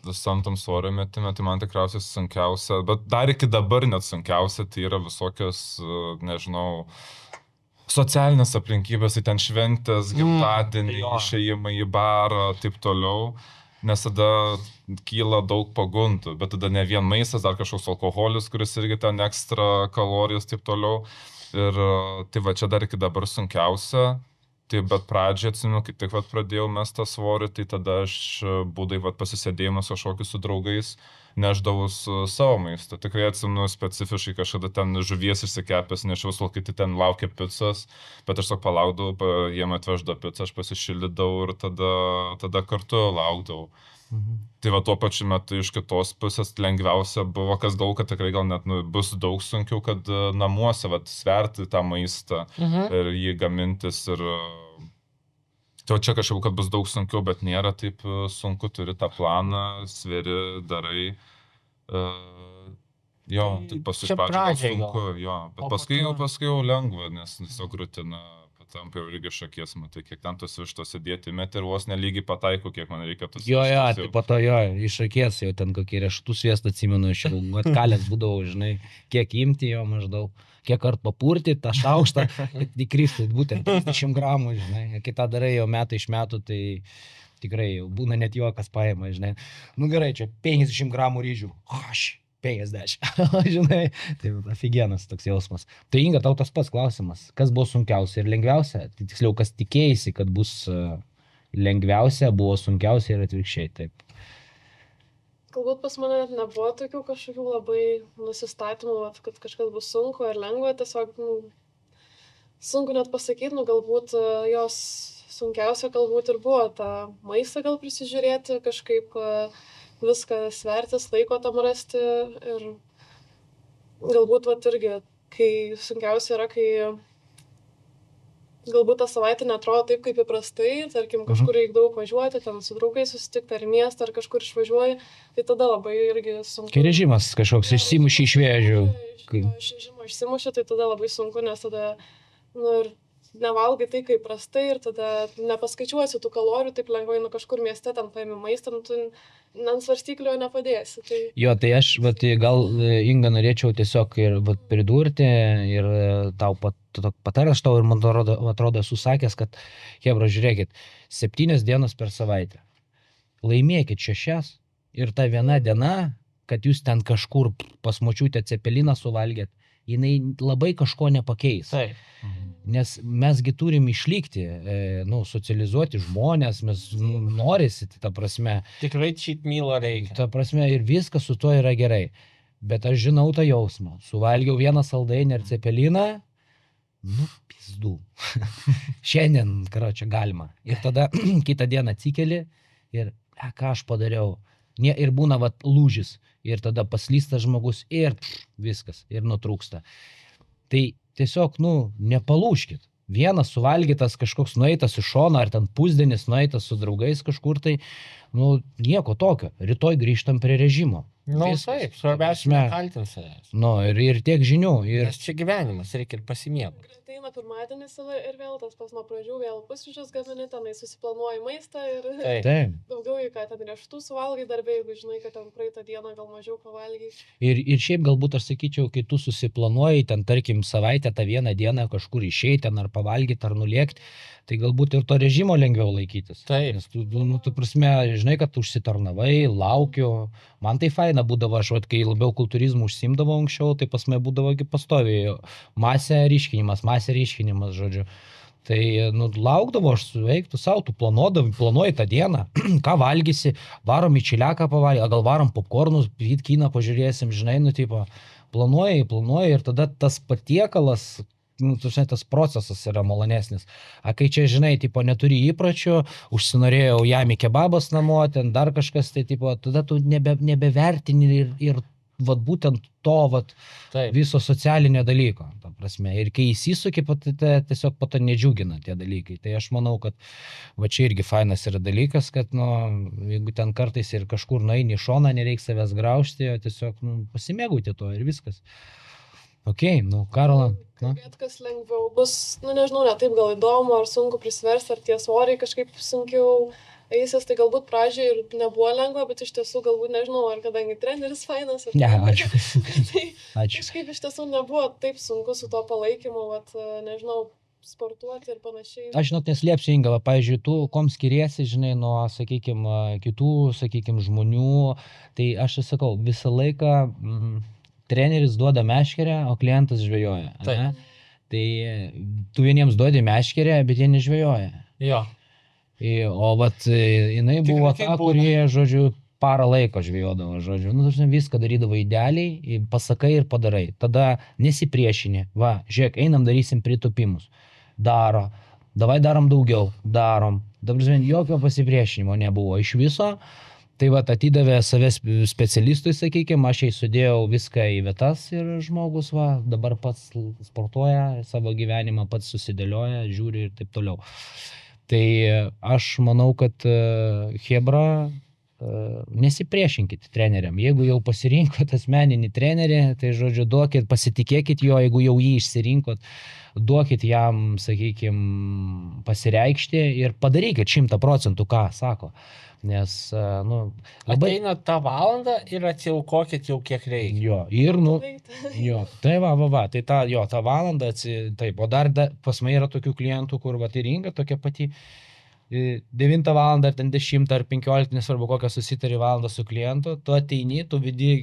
Speaker 3: Visam tam svorio metime, tai man tikriausiai sunkiausia, bet dar iki dabar net sunkiausia, tai yra visokios, nežinau, socialinės aplinkybės, tai ten šventės, gimtadieniai,
Speaker 2: jo.
Speaker 3: išėjimai į barą, taip toliau. Nes tada kyla daug pagundų, bet tada ne vien maistas, dar kažkoks alkoholis, kuris irgi ten ekstra kalorijos, taip toliau. Ir tai va čia dar iki dabar sunkiausia. Tai bet pradžią atsimenu, kai tik vat pradėjau mest tą svorį, tai tada aš būdai vat pasisėdėjimas kažkokius su draugais neždavau su savo maistą. Tikrai atsimenu specifiškai kažkada ten žuvies išsikepęs, nešiau, kol kiti ten laukia picos, bet aš tiesiog palaukdavau, jiem atveždavo pizzą, aš pasišildydavau ir tada kartu laukdavau. Tai va tuo pačiu metu iš kitos pusės lengviausia buvo, kas galvo, kad tikrai gal net bus daug sunkiau, kad namuose vat sverti tą maistą ir jį gamintis ir tai čia kažkaip, kad bus daug sunkiau, bet nėra taip sunku, turi tą planą, sveri, darai. Jo, tai paskui
Speaker 2: Čia
Speaker 3: pradžiai gal
Speaker 2: pradžiai
Speaker 3: sunku,
Speaker 2: gal.
Speaker 3: jo, bet
Speaker 2: O po
Speaker 3: paskui
Speaker 2: to-
Speaker 3: jau lengva, nes tiesiog rutina patampa jau irgi šakies, matai, kiek ten tos vištos įdėti, met ir vos nelygiai pataiko, kiek man reikia tos
Speaker 1: Jo,
Speaker 3: vištos
Speaker 1: tai po to jo, iš akies jau ten kokie riešutų sviestą atsimenu, iš jau atkalęs būdavau, žinai, kiek imti jo maždaug, kiek kart papurti tą šaukštą, kad įkristų būtent 50 gramų, žinai, kai tą darai jau metai iš metų, tai tikrai jau būna net juokas paima, žinai, nu gerai, čia 50 gramų ryžių, aš 50, žinai, tai aфиgenas toks jausmas. Tai Inga, tau tas pats klausimas, kas buvo sunkiausia ir lengviausia, tai tiksliau, kas tikėjasi, kad bus lengviausia, buvo sunkiausia ir atvirkščiai, taip.
Speaker 4: Galbūt pas mane net nebuvo tokių kažkokių labai nusistatymų, kad kažkas bus sunku ar lengva, tiesiog sunku net pasakyti, galbūt jos sunkiausia galbūt ir buvo tą maistą gal prisižiūrėti, kažkaip viską svertis, laiko tam rasti ir galbūt irgi, kai sunkiausia yra, kai galbūt tą savaitę netrodo taip, kaip įprastai, tarkim, kažkur reikia daug važiuoti, ten su draugais susitikti ar miestą, ar kažkur išvažiuoji, tai tada labai irgi sunku.
Speaker 1: Kai režimas kažkoks išsimuši iš vėžių.
Speaker 4: Iš režimo išsimuši, tai tada labai sunku, nes tada ir nevalgai tai, kaip prastai ir tada nepaskaičiuosi tų kalorijų, taip lengvai kažkur mieste ten paimi maistą, tu ant svarstyklio nepadėsi. Tai...
Speaker 1: Jo, tai aš gal Inga norėčiau tiesiog ir pridurti ir tau pataręs tau ir man atrodo esu sakęs, kad hebra, žiūrėkit, 7 dienos per savaitę. Laimėkit 6 ir ta viena diena, kad jūs ten kažkur pas močiutę cepeliną suvalgėt, jinai labai kažko nepakeis.
Speaker 2: Taip.
Speaker 1: Nes mesgi turim išlikti, socializuoti žmonės, mes norisi, ta prasme.
Speaker 2: Tikrai cheat meal reikia.
Speaker 1: Ta prasme ir viskas su tuo yra gerai. Bet aš žinau tą jausmą. Suvalgiau vieną saldainį ir cepeliną, pizdu. Šiandien, karočią, galima. Ir tada kitą dieną atsikeli ir ką aš padariau. Ir būna lūžis. Ir tada paslysta žmogus ir viskas. Ir nutrūksta. Tai tiesiog, nepalūžkit. Vienas suvalgytas kažkoks nueitas iš šono, ar ten pusdienis nueitas su draugais kažkur, tai, nieko tokio. Rytoj grįžtam prie režimo.
Speaker 2: Taip, svarbiausia, nekaltint savęs.
Speaker 1: Ir tiek žinių.
Speaker 2: Nes čia gyvenimas, reikia ir pasimėgauti.
Speaker 4: Ateina pirmadienis ir vėl tas pas nuo pradžių, vėl pusryčius gamini, tenai susiplanuoji maistą ir
Speaker 1: Taip.
Speaker 4: daugiau į ką ten riešutų suvalgai darbė, jeigu žinai, kad ten praeitą dieną gal mažiau pavalgai.
Speaker 1: Ir šiaip galbūt aš sakyčiau, kai tu susiplanuoji ten, tarkim, savaitę tą vieną dieną kažkur išeiti, ar pavalgyti, ar nulėkti, tai galbūt ir to režimo lengviau laikytis.
Speaker 2: Taip.
Speaker 1: Nes tu prasme, žinai, kad užsitarnavai, laukiu. Man tai faina būdavo, aš, kai labiau kultūrizmų užsimdavo anksčiau, tai pas mane būdavo pastoviai masė ryškinimas, žodžiu. Tai, laukdavo aš suveiktų savo, tu planuoji tą dieną, ką valgysi, varom į čiliaką pavalgyti, gal varom popkornus, kiną pažiūrėsim, žinai, planuoji ir tada tas patiekalas, tas procesas yra malonesnis. Kai čia, žinai, neturi įpročių, užsinorėjau jami kebabas namo, ten dar kažkas, tai, tada tu nebevertini ir būtent to viso socialinio dalyko, ta prasme. Ir kai įsisuki, tiesiog po to nedžiugina tie dalykai. Tai aš manau, kad čia irgi fainas yra dalykas, kad, jeigu ten kartais ir kažkur nueini į šoną, nereikia savęs graužti, tiesiog pasimėgauti to ir viskas. Karola.
Speaker 4: Kalbėt, kas lengviau bus, nežinau, ne taip gal įdomu, ar sunku prisversti, ar tie svoriai kažkaip sunkiau eisis, tai galbūt pradžiai ir nebuvo lengva, bet iš tiesų galbūt nežinau, ar kadangi treneris fainas.
Speaker 1: Ne, ačiū.
Speaker 4: Tai kažkaip iš tiesų nebuvo taip sunku su to palaikymu, nežinau, sportuoti ir panašiai.
Speaker 1: Aš žinok, neslėpsiu, Inga, va, pavyzdžiui, tu kom skiriesi, žinai, nuo, sakykime, kitų, sakykime, žmonių, tai aš sakau, visą laiką treneris duoda meškerę, o klientas žvejoja.
Speaker 2: Taip.
Speaker 1: ane? Tai tu vieniems duodi meškerę, bet jie nežvejoja.
Speaker 2: Jo.
Speaker 1: O vat jinai
Speaker 2: Tikrai
Speaker 1: buvo
Speaker 2: taip
Speaker 1: ta,
Speaker 2: būna.
Speaker 1: kurie, žodžiu, parą laiko žvejodavo, žodžiu. Nu, dažnai viską darydavo idealiai, pasakai ir padarai. Tada nesipriešini. Va, žiūrėk, einam darysim pritupimus. Daro. Davai darom daugiau. Darom. Dabar, jokio pasipriešinimo nebuvo iš viso. Tai va, atidavė savęs specialistui, sakykime, aš jai sudėjau viską į vietas ir žmogus, va, dabar pats sportuoja, savo gyvenimą pats susidėlioja, žiūri ir taip toliau. Tai aš manau, kad chebra, nesipriešinkit treneriam. Jeigu jau pasirinkot asmeninį trenerį, tai žodžiu, duokit, pasitikėkit jo, jeigu jau jį išsirinkot, duokit jam, sakykime, pasireikšti ir padarykit 100%, ką sako. Nes, nu, labai...
Speaker 2: Ateina tą valandą ir atsiaukokit jau kiek reikia.
Speaker 1: Jo, ir, nu,
Speaker 4: Veikti.
Speaker 1: jo, tai va, tai tą valandą, taip, o dar pas mane yra tokių klientų, kur, va, tai Inga tokia pati, 9 valandą, ar ten 10, ar 15, nesvarbu kokią susitari valandą su klientu, tu ateini, tu vidi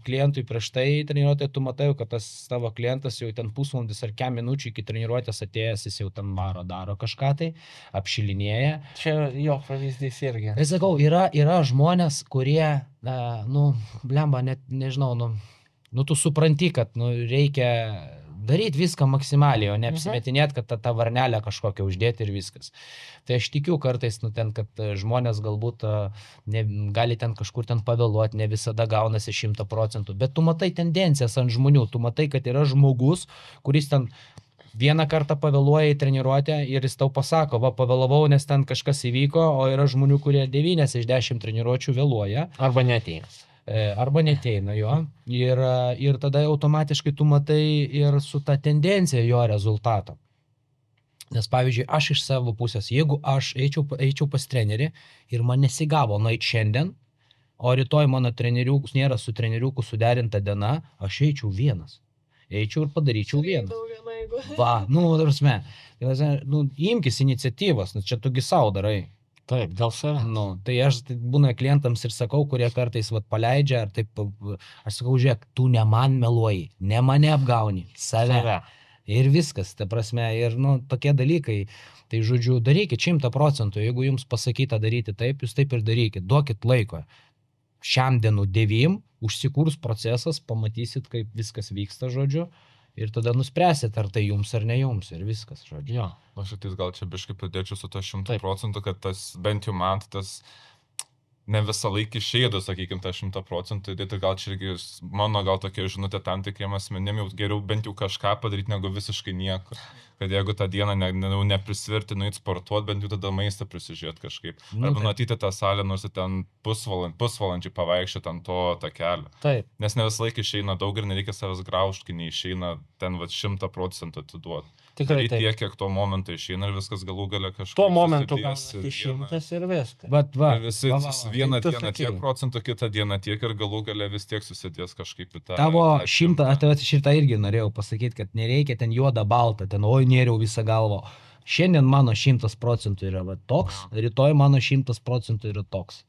Speaker 1: klientui prieš tai treniruotę, tu matai, kad tas tavo klientas jau ten pusvalandis ar kem minučių iki treniruotės atėjęs, jis jau ten daro kažką tai, apšilinėja.
Speaker 2: Čia jo pavyzdys irgi.
Speaker 1: Ir sakau, yra žmonės, kurie, nu, blemba, net nežinau, nu, tu supranti, kad, nu, reikia daryti viską maksimaliai, o neapsimetinėti, kad tą varnelę kažkokią uždėti ir viskas. Tai aš tikiu kartais, nu, ten, kad žmonės galbūt gali ten kažkur ten pavėluoti, ne visada gaunasi 100%, bet tu matai tendencijas ant žmonių, tu matai, kad yra žmogus, kuris ten vieną kartą pavėluoja į treniruotę ir jis tau pasako, va, pavėlavau, nes ten kažkas įvyko, o yra žmonių, kurie 9 iš 10 treniruočių vėluoja.
Speaker 2: Arba neteina.
Speaker 1: Arba neteina jo. Ir tada automatiškai tu matai ir su ta tendencija jo rezultato. Nes pavyzdžiui, aš iš savo pusės, jeigu aš eičiau pas trenerį ir man nesigavo nueit šiandien, o rytoj mano treneriukus nėra su treneriuku suderinta diena, aš eičiau vienas. Eičiau ir padaryčiau vienas. Va, nu, prasme, nu, imkis iniciatyvos, nu, čia tugi sau darai.
Speaker 2: Taip, dėl savęs.
Speaker 1: Nu, tai aš būna klientams ir sakau, kurie kartais vat, paleidžia, ar taip, aš sakau, žiūrėk, tu ne man meluoji, ne mane apgauni, save. Ir viskas, ta prasme, ir, nu, tokie dalykai. Tai, žodžiu, darykit 100%, jeigu jums pasakyta daryti taip, jūs taip ir darykit, duokit laiko. Šiam dienų 9 užsikūrus procesas, pamatysit, kaip viskas vyksta, žodžiu. Ir tada nuspręsit, ar tai jums ar ne jums, ir viskas, žodžiu.
Speaker 2: Jo.
Speaker 3: Aš šitais gal čia biškai pradėčiau su to 100%, kad tas bent jau man tas ne visą laiką išeido, sakykime, tą 100%, tai gal čia irgi mano gal tokia žinutė tam tikriem asmenim, jau geriau bent jau kažką padaryti, negu visiškai nieko. Kad jeigu tą dieną neprisvirti, nueit sportuoti, bent jau tada maistą prisižiūrėti kažkaip. Arba matyti tą salę, nors ten pusvalandžiai pavaikščioti ant to takelio.
Speaker 2: Taip.
Speaker 3: Nes ne visą laiką išeina daug ir nereikia savęs graužti, kai neišeina ten 100% atiduoti.
Speaker 2: Tikrai
Speaker 3: Daryti tiek, kiek tuo momentu išeina ir viskas galų gale kažkaip.
Speaker 2: Tuo momentu gaunasi 100 ir viskas.
Speaker 1: Bet va,
Speaker 3: Visi vieną
Speaker 2: tu
Speaker 3: dieną
Speaker 2: sakei.
Speaker 3: tiek procentų, kitą dieną tiek ir galų gale vis tiek susidės kažkaip į tą.
Speaker 1: tavo 100, tai šitą irgi norėjau pasakyti, kad nereikia ten juoda balta, ten oi nėriau visą galvą. Šiandien mano 100% yra va, toks, rytoj mano 100% yra toks.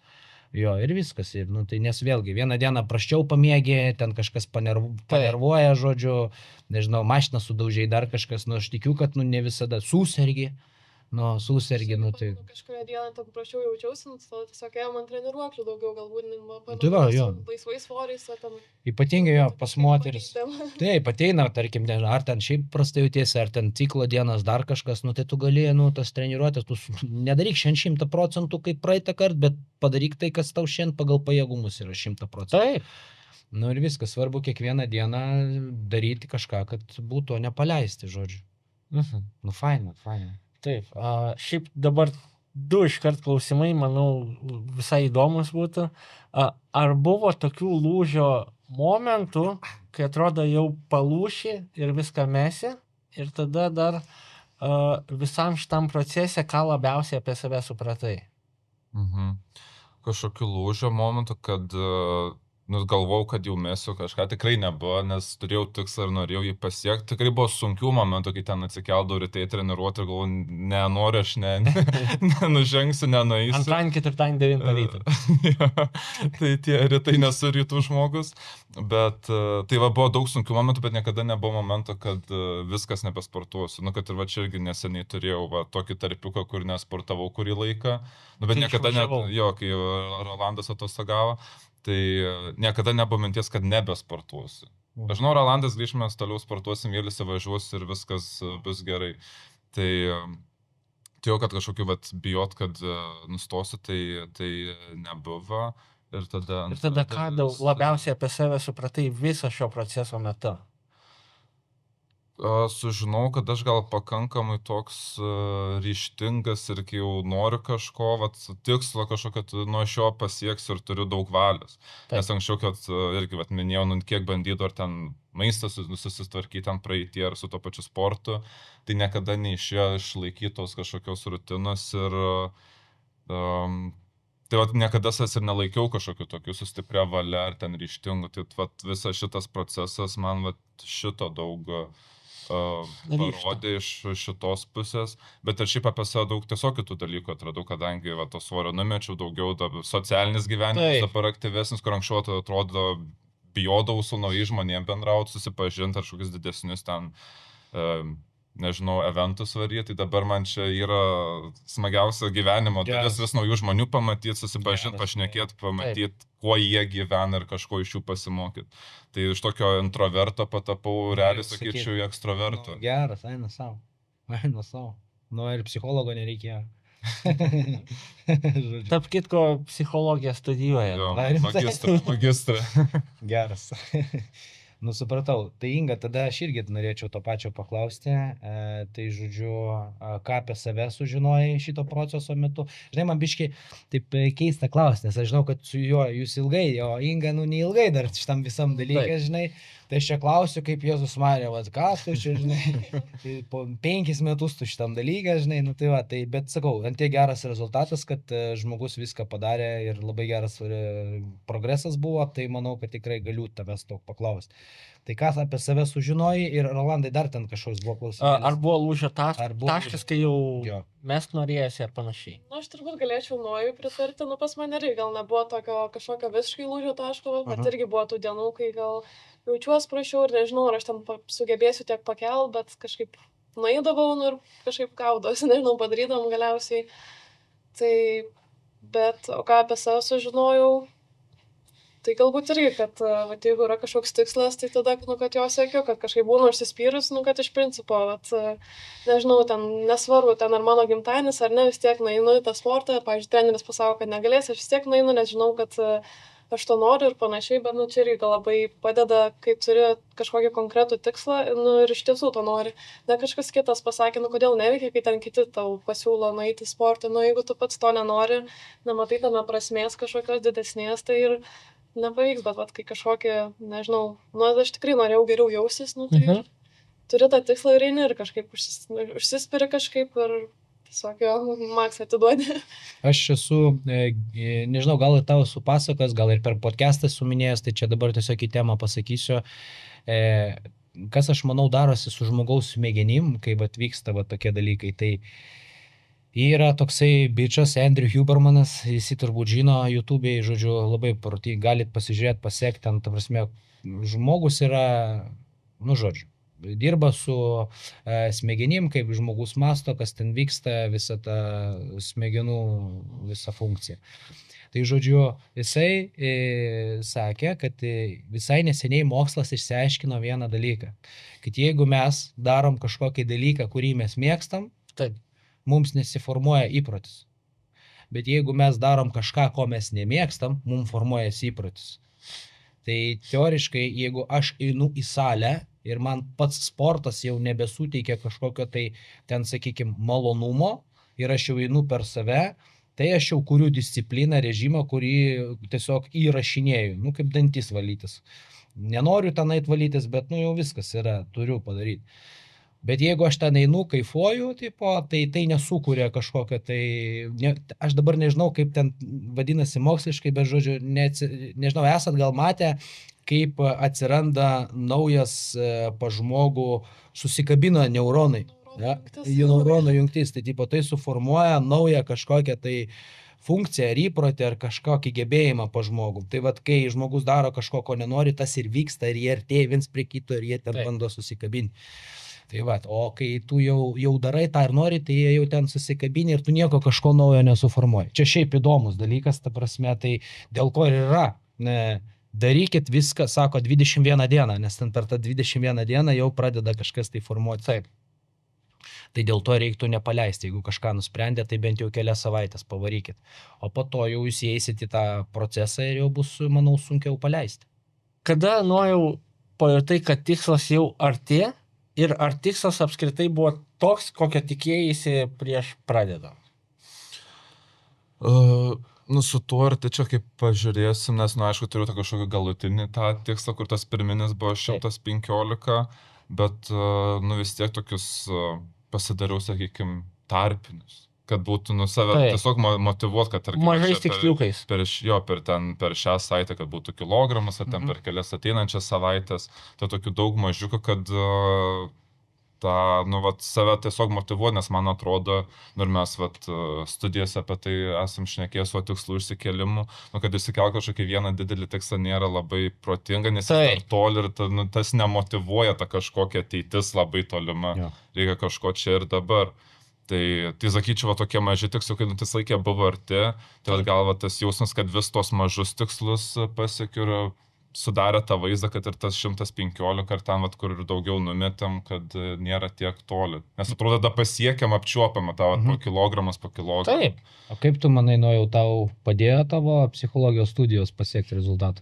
Speaker 1: Jo, ir viskas. Ir, nu, tai nes vėlgi, vieną dieną praščiau pamiegė, ten kažkas panervuoja, žodžiu, nežinau, mašiną sudaužiai, dar kažkas, nu, aš tikiu, kad, nu, ne visada susergi, nu, tai...
Speaker 4: Kažkurį dieną tam prašiau jaučiausi, nu, tada tiesiog ėjom ant treniruoklių daugiau, galbūt
Speaker 1: Tai va, jo.
Speaker 4: laisvais svoriais, o ten...
Speaker 1: Ypatingai jo, pas moteris.
Speaker 4: pakeitėm.
Speaker 1: Taip, ateina, tarkim, ar ten šiaip prastai jautiesi, ar ten ciklo dienas, dar kažkas, nu, tai tu gali, nu, tas treniruotės, tu nedaryk šiandien 100% kaip praeitą kartą, bet padaryk tai, kas tau šiandien pagal pajėgumus yra 100%.
Speaker 2: Taip.
Speaker 1: Nu ir viskas, svarbu kiekvieną dieną daryti kažką, kad būtų, o nepaleisti, žodžiu. Nu, faina.
Speaker 2: Taip. Šiaip dabar 2 iškart klausimai, manau, visai įdomus būtų. Ar buvo tokių lūžio momentų, kai atrodo jau palūši ir viską mesi, ir tada dar visam šitam procese, ką labiausiai apie save supratai?
Speaker 3: Kažkokių lūžio momentų, kad galvojau, kad jau mesiu kažką, tikrai nebuvo, nes turėjau tikslą ir norėjau jį pasiekti. Tikrai buvo sunkių momentų, kai ten atsikeldavau ryte į treniruotę ir galvojau, nenoriu, aš nenužengsiu, nenueisiu.
Speaker 2: Antradienį, ketvirtadienį, 9 ryto.
Speaker 3: Ja, tai tie rytai nesu rytų žmogus, bet tai va buvo daug sunkių momentų, bet niekada nebuvo momento, kad viskas nebesportuosiu. Nu, kad ir va čia irgi neseniai turėjau va, tokį tarpiuką, kur nesportavau kurį laiką, nu, bet
Speaker 2: Tai
Speaker 3: niekada net,
Speaker 2: išvažiavau.
Speaker 3: jo, kai Rolandas atostogavo, tai niekada nebuvo minties, kad nebesportuosiu. Aš žinau, Rolandas grįžt, mes toliau sportuosim, vėl įsivažiuosiu ir viskas bus gerai. Tai jau, kad kažkokiu bijot, kad nustosiu, tai nebuvo. Ir tada
Speaker 2: Ką daug labiausiai apie save supratai viso šio proceso metu?
Speaker 3: Sužinau, kad aš gal pakankamai toks ryžtingas ir kai jau noriu kažko, tikslo kažkokio, nuo šio pasieksiu ir turiu daug valios.
Speaker 2: Taip.
Speaker 3: Nes anksčiau, kad irgi minėjau, kiek bandydavau ar ten maistą susitvarkyti ant praeitie ar su to pačiu sportu, tai niekada neišėjo išlaikyti tos kažkokios rutinos ir tai niekada savęs ir nelaikiau kažkokiu tokiu sustiprę valia ar ten ryžtingu. Tai visas šitas procesas man šito daug parodė iš šitos pusės, bet ir šiaip apie save daug tiesiog kitų dalykų atradau, kadangi to svorio numečiau daugiau, socialinis gyvenimas dabar aktyvesnis, kur anksčiau atrodo bijodavau su naujai žmonėm bendrauti, susipažinti ar kažkokius didesnius ten nežinau, eventus varyti, tai dabar man čia yra smagiausia gyvenimo dalis, vis naujų žmonių pamatyti, susipažinti, pašnekėti, pamatyti, kuo jie gyvena ir kažko iš jų pasimokyti. Tai iš tokio introverto patapau, realiai sakyčiau, ekstrovertu.
Speaker 1: Nu, geras, eina savo. Nu ir psichologo nereikėjo.
Speaker 2: Tarp kitko, psichologiją studijuoja.
Speaker 3: Jo,
Speaker 1: Na, rimtai?
Speaker 3: magistrą.
Speaker 1: Geras. Nu, supratau. Tai Inga, tada aš irgi norėčiau to pačio paklausti. Tai žodžiu, ką apie save sužinojai šito proceso metu. Žinai, man biškai taip keista klausti, nes aš žinau, kad su juo jūs ilgai, o Inga, nu, neilgai dar šitam visam dalykai, žinai. Tai aš čia klausiu, kaip Jėzus Marija, ką tu čia, žinai, tai po 5 metus tu šitam dalykai, žinai, nu tai va, tai, bet sakau, ant tiek geras rezultatas, kad žmogus viską padarė ir labai geras progresas buvo, tai manau, kad tikrai galiu tavęs to paklausti. Tai ką apie save sužinojai ir Rolandai dar ten kažkoks buvo klausimas.
Speaker 2: Ar buvo lūžio taškas, kai jau mes norėjosi ar panašiai?
Speaker 4: Nu, aš turbūt galėčiau Nojui pritarti, nu pas mane irgi gal nebuvo tokio kažkokio visiškai lūžio taško, bet irgi buvo tų dienų, kai gal jaučiuos prašiau ir nežinau, ar aš ten sugebėsiu tiek pakel, bet kažkaip nueidavau ir kažkaip gaudosi, nežinau, padarydam galiausiai. Tai, bet, o ką apie save sužinojau, tai galbūt irgi, kad jeigu yra kažkoks tikslas, tai tada, nu, kad jo siekiu, kad kažkaip būnu užsispyrus, nu, kad iš principo, nežinau, ten nesvarbu, ten ar mano gimtadienis, ar ne, vis tiek nueinu į tą sportą, pavyzdžiui, treneris pasako, kad negalės, aš vis tiek nueinu, nes žinau, kad aš to noriu ir panašiai, bet, nu, čia irgi labai padeda, kai turi kažkokį konkretų tikslą, nu, ir iš tiesų to nori. Ne kažkas kitas pasakė, nu, kodėl neveikia, kai ten kiti tau pasiūlo nueiti į sportą, nu, jeigu tu pats to nenori, nematai tame prasmės kažkokios didesnės, tai ir nepavyks, bet kai kažkokį, nežinau, nu, aš tikrai norėjau geriau jaustis, nu, tai turi tą tikslą ir eini ir kažkaip užsispiri kažkaip ir tiesiog jo maksą atiduodi.
Speaker 1: Aš esu, nežinau, gal ir tau esu pasakojęs, gal ir per podcastą suminėjęs, tai čia dabar tiesiog į temą pasakysiu, kas aš manau darosi su žmogaus smegenim, kai vyksta tokie dalykai. Tai yra toksai bičas Andrew Hubermanas, jis turbūt žino YouTube'e, žodžiu, labai protingai, galit pasižiūrėti, pasiekti, ten, ta prasme, žmogus yra, nu, žodžiu, dirba su smegenim, kaip žmogus masto, kas ten vyksta, visa ta smegenų visa funkcija. Tai žodžiu, jisai sakė, kad visai neseniai mokslas išsiaiškino vieną dalyką, kad jeigu mes darom kažkokį dalyką, kurį mes mėgstam,
Speaker 2: Taip.
Speaker 1: mums nesiformuoja įprotis. Bet jeigu mes darom kažką, ko mes nemėgstam, mums formuojasi įprotis. Tai teoriškai, jeigu aš einu į salę ir man pats sportas jau nebesuteikia kažkokio tai ten, sakykime, malonumo ir aš jau einu per save, tai aš jau kuriu discipliną, režimą, kurį tiesiog įrašinėju, nu kaip dantis valytis. Nenoriu ten eit valytis, bet nu jau viskas yra, turiu padaryti. Bet jeigu aš ten einu, kaifuoju, tipo, tai nesukuria kažkokio, aš dabar nežinau, kaip ten vadinasi moksliškai, bet žodžiu, nežinau, esat gal matę, kaip atsiranda naujas pas žmogų, susikabina neuronai. Ja, neuronų jungtis, tai tipo, tai suformuoja naują kažkokią tai funkciją, ar įprotį, ar kažkokį gebėjimą pa žmogų. Tai vad, kai žmogus daro kažko, ko nenori, tas ir vyksta, ir jie artėja viens prie kito, ir jie ten bando susikabinti. Tai vad, o kai tu jau darai tą ir nori, tai jie jau ten susikabini ir tu nieko kažko naujo nesuformuoji. Čia šiaip įdomus dalykas, ta prasme, tai dėl ko ir yra. Darykit viską, sako, 21 dieną, nes ten per tą 21 dieną jau pradeda kažkas tai formuoti.
Speaker 2: Taip.
Speaker 1: Tai dėl to reiktų nepaleisti. Jeigu kažką nusprendė, tai bent jau kelias savaitės pavarykit. O po to jau jūs įeisit į tą procesą ir jau bus, manau, sunkiau paleisti.
Speaker 2: Kada nuojau pajutai, kad tikslas jau artė ir ar tikslas apskritai buvo toks, kokio tikėjai prieš pradedant?
Speaker 3: Su tuo ar tai čia kaip pažiūrėsim, nes, aišku, turiu tą kažkokį galutinį tą tikslą, kur tas pirminis buvo 115, bet, vis tiek tokius pasidariau, sakykime, tarpinius, kad būtų save tiesiog motivuot, kad tarkim...
Speaker 2: Mažais tiksliukais.
Speaker 3: Per šią savaitę, kad būtų kilogramas, ar ten per kelias ateinančias savaitės, tai tokių daug mažiukų, kad save tiesiog motivuot, nes man atrodo, ir mes studijose apie tai esam šnekėję su tikslų išsikėlimu, kad išsikelti kažkokį vieną didelį tikslą nėra labai protinga, nes jis dar toli ir tas nemotivuoja, ta kažkokia ateitis labai tolima, reikia kažko čia ir dabar. Tai sakyčiau, tokie maži tikslai, kai tas laikė buvo arti, tai gal tas jausmas, kad vis tos mažus tikslus pasiekiu ir sudarė tą vaizdą, kad ir tas 115 ar ten, kur ir daugiau numetėm, kad nėra tiek toli. Nes atrodo, tada pasiekiam apčiuopiamą tą po kilogramas po kilogramą.
Speaker 2: Taip.
Speaker 1: O kaip tu manai, jau tau padėjo tavo psichologijos studijos pasiekti rezultatą?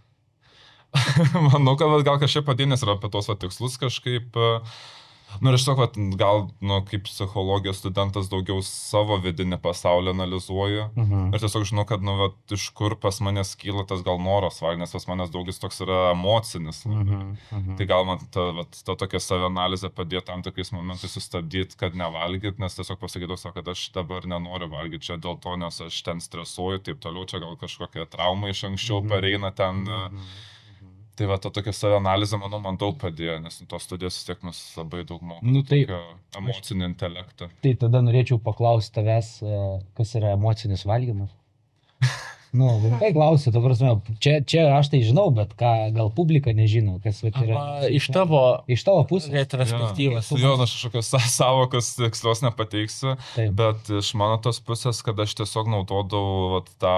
Speaker 3: Manau, kad gal kažkaip padėjo, nes yra apie tos tikslus kažkaip... Ir aš tiesiog, gal, kaip psichologijos studentas daugiau savo vidinį pasaulį analizuoju. Ir tiesiog žinau, kad, iš kur pas manęs kyla tas gal noras valgyti, nes pas manęs daugis toks yra emocinis. Tai gal man ta tokia savianalizė padėjo tam tikrais momentais sustabdyti, kad nevalgyti, nes tiesiog pasakydavau, kad aš dabar nenoriu valgyti čia dėl to, nes aš ten stresuoju, taip toliau, čia gal kažkokia trauma iš anksčiau pareina ten. Tai tokia savianalizė, manau, man daug padėjo, nes tos studijos vis tiek mus labai daug moko tokio emocinio intelektą.
Speaker 1: Tai tada norėčiau paklausti tavęs, kas yra emocinis valgymas. Rimtai klausiu, ta prasme, čia aš tai žinau, bet ką gal publika nežino, kas yra.
Speaker 2: Iš tavo
Speaker 1: pusės.
Speaker 2: Retrospektyvas.
Speaker 3: Aš kažkokios savokos tikslios nepateiksiu, bet iš mano tos pusės, kad aš tiesiog naudodavau tą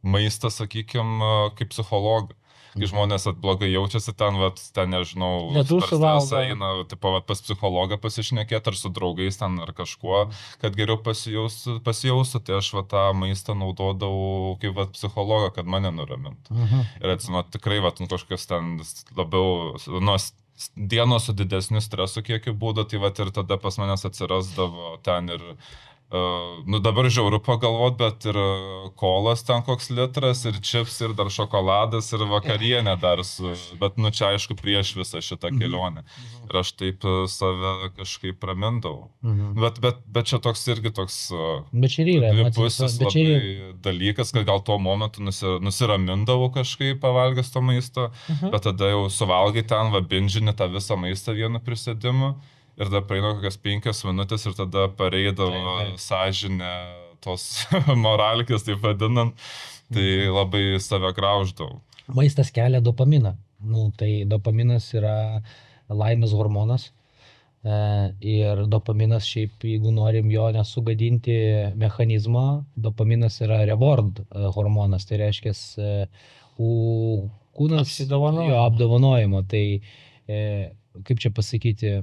Speaker 3: maistą, sakykime, kaip psichologą. Kai žmonės blogai jaučiasi ten, nežinau, eina pas psichologą pasišnekėti ar su draugais ten ar kažkuo, kad geriau pasijaustų, tai aš tą maistą naudodavau kaip psichologą, kad mane nuramintų. Ir atsimenu, tikrai kažkas ten labiau, dienos su didesniu stresu kiekiu būdo, tai ir tada pas manęs atsirasdavo ten ir dabar žiauru pagalvot, bet ir kolas ten koks litras, ir čips, ir dar šokoladas, ir vakarienė dar bet čia aišku prieš visą šitą kelionę. Ir aš taip save kažkaip ramindavau. Bet čia toks irgi toks dvipusis labai dalykas, kad gal tuo momentu nusiramindavau kažkaip pavalgęs to maisto, bet tada jau suvalgai ten, binžinį tą visą maistą vienu prisėdimu. Ir tada praeina kokias 5 minutės ir tada pareidavo sąžinę tos moralkės, taip vadinant, tai labai save grauždavau.
Speaker 1: Maistas kelia dopaminą. Tai dopaminas yra laimės hormonas. Ir dopaminas šiaip, jeigu norim jo nesugadinti mechanizmo, dopaminas yra reward hormonas. Tai reiškia kūnas apdovanojimo. Tai kaip čia pasakyti,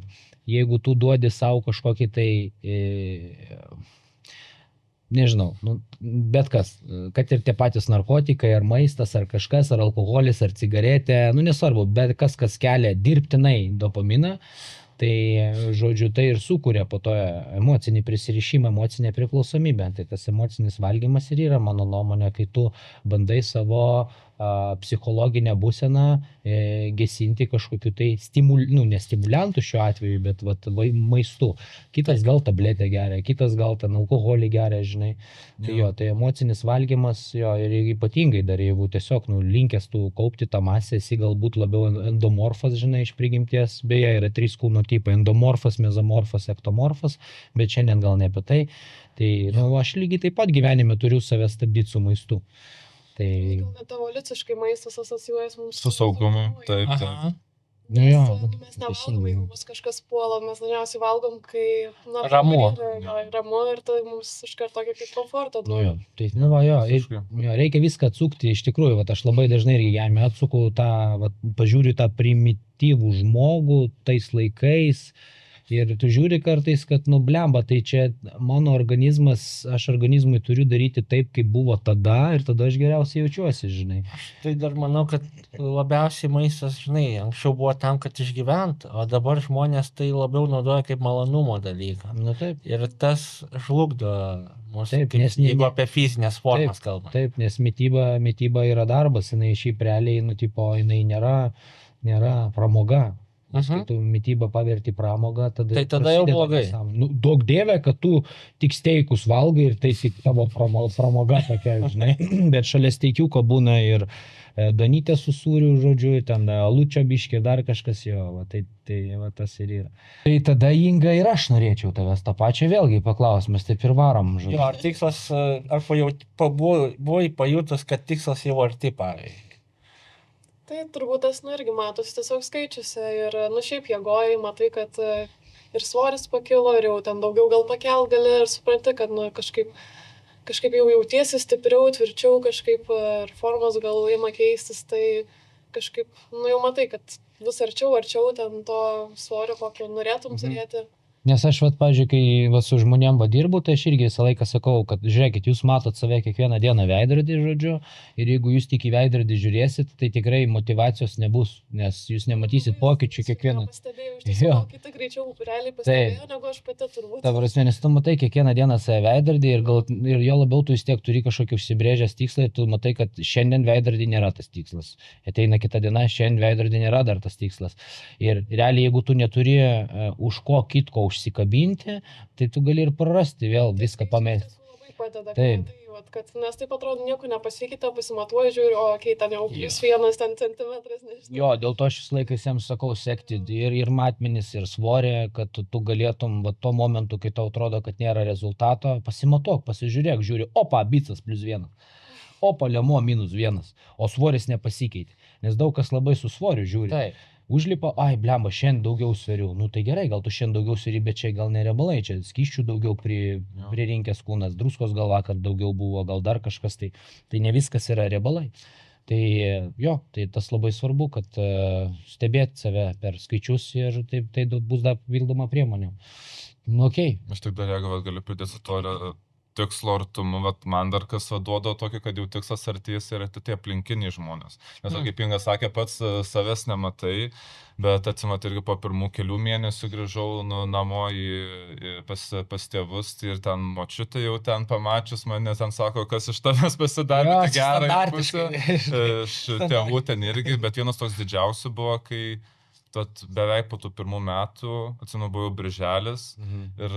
Speaker 1: jeigu tu duodi savo kažkokį tai, nežinau, bet kas, kad ir tie patys narkotikai, ar maistas, ar kažkas, ar alkoholis, ar cigaretė, nesvarbu, bet kas kelia dirbtinai dopaminą, tai, žodžiu, tai ir sukuria po to emocinį prisirišimą, emocinę priklausomybę. Tai tas emocinis valgymas ir yra, mano nuomonė, kai tu bandai savo psichologinę būseną gesinti kažkokiu tai nestimuliantų šiuo atveju, bet maistu. Kitas gal tabletę geria, kitas gal ten alkoholį geria, žinai. Tai tai emocinis valgymas, ir ypatingai dar, jeigu tiesiog linkęs tu kaupti tą masę, esi galbūt labiau endomorfas, žinai, iš prigimties. Beje, yra 3 kūno tipai - endomorfas, mezomorfas, ektomorfas, bet šiandien gal ne apie tai. Tai aš lygiai taip pat gyvenime turiu save stabdyti su maistu. Tai...
Speaker 4: Gal net evoliuciškai maistas asocijuojas mums
Speaker 3: Su saugumu, taip.
Speaker 2: Aha.
Speaker 4: Mes nevalgom, jeigu mus kažkas puola, mes dažniausiai valgom, kai
Speaker 2: Ramu.
Speaker 4: Ramu ir tai mums iš karto tokį kaip komfortą.
Speaker 1: Tai, reikia viską atsukti, iš tikrųjų, aš labai dažnai irgi jame atsuku tą, pažiūriu tą primityvų žmogų tais laikais. Ir tu žiūri kartais, kad blemba, tai čia mano organizmas, aš organizmui turiu daryti taip, kaip buvo tada ir tada aš geriausiai jaučiuosi, žinai.
Speaker 2: Tai dar manau, kad labiausiai maistas, žinai, anksčiau buvo tam, kad išgyvent, o dabar žmonės tai labiau naudoja kaip malonumo dalyką.
Speaker 1: Taip.
Speaker 2: Ir tas žlugdo mūsų,
Speaker 1: Taip,
Speaker 2: jeigu apie fizinės formas kalbame.
Speaker 1: Taip, nes mityba yra darbas, jinai šiaip realiai, jinai nėra pramoga. Kai tu mitybą paverti pramogą,
Speaker 2: tai tada jau blogai.
Speaker 1: Daug dievė, kad tu tik steikus valgai ir tai tik tavo pramoga tokia, žinai. Bet šalia steikiuko būna ir danytė su sūriu, žodžiu, ten alučio biškė, dar kažkas tai tas ir yra. Tai tada, Inga, ir aš norėčiau tavęs tą pačią vėlgi paklaus, mes taip ir varom, žodžiu.
Speaker 2: Ar tikslas, ar buvai pajutus, kad tikslas jau arti, pavyzdžiui?
Speaker 4: Tai turbūt tas, irgi matosi tiesiog skaičiuose ir, šiaip jėgoji, matai, kad ir svoris pakilo, ir jau ten daugiau gal pakel gali ir supranti, kad, kažkaip jau jautiesi stipriau, tvirčiau, kažkaip ir formos gal ima keistis, tai kažkaip, jau matai, kad vis arčiau ten to svorio, kokio norėtum turėti.
Speaker 1: Nes aš, pavyzdžiui, kai su žmonėm dirbu, tai aš irgi visą laiką sakau, kad žiūrėkit, jūs matot save kiekvieną dieną veidrodį, žodžiu, ir jeigu jūs tik į veidrodį žiūrėsit, tai tikrai motivacijos nebus, nes jūs nematysit pokyčių kiekvieną.
Speaker 4: Pastebėjau, iš tiesų, kiti greičiau realiai pastebėjo, negu aš pati turbūt.
Speaker 1: Ta prasme, nes tu matai kiekvieną dieną save veidrodį ir jo labiau tu vis tiek turi kažkokį užsibrėžęs tikslą ir tu matai, kad šiandien veidrodį nėra tas tikslas. Ateina kita diena, šiandien veidrodį nėra dar tas tikslas. Ir realiai, jeigu tu neturi už ko kitko užsikabinti, tai tu gali ir prarasti vėl viską pamesti.
Speaker 4: Labai padeda, nes taip atrodo nieko nepasikeitė, pasimatuoju, žiūriu, ten jau +1 centimetras, nežinau.
Speaker 1: Jo, dėl to aš visą laiką visiems sakau sekti ir matmenis, ir svorį, kad tu galėtum tuo momentu, kai tau atrodo, kad nėra rezultato, pasimatuok, pasižiūrėk, žiūri, opa, bicas +1, opa, liemo -1, o svoris nepasikeitė, nes daug kas labai su svoriu žiūri.
Speaker 2: Taip.
Speaker 1: Užlipa, blemba, šiandien daugiau sveriu. Tai gerai, gal tu šiandien daugiau sveri, bet čia gal neriebalai, čia skysčių daugiau pririnkęs kūnas, druskos gal vakar daugiau buvo, gal dar kažkas, tai ne viskas yra riebalai. Tai tai tas labai svarbu, kad stebėti save per skaičius ir tai bus dar papildoma priemonė. Okay.
Speaker 3: Aš tik dar, jeigu galiu pridėti su to tikslo artumu, man dar kas duoda tokį, kad jau tikslas artės yra tie aplinkiniai žmonės. Nes, kaip Inga sakė, pats savęs nematai, bet atsimat irgi po pirmų kelių mėnesių grįžau namo pas tėvus ir ten močiutė jau ten pamačius mane, ten sako, kas iš tavęs pasidarė, tai gerai pusė. Iš tėvų ten irgi, bet vienas toks didžiausių buvo, kai beveik po tų pirmų metų, atsimenu, buvau birželis ir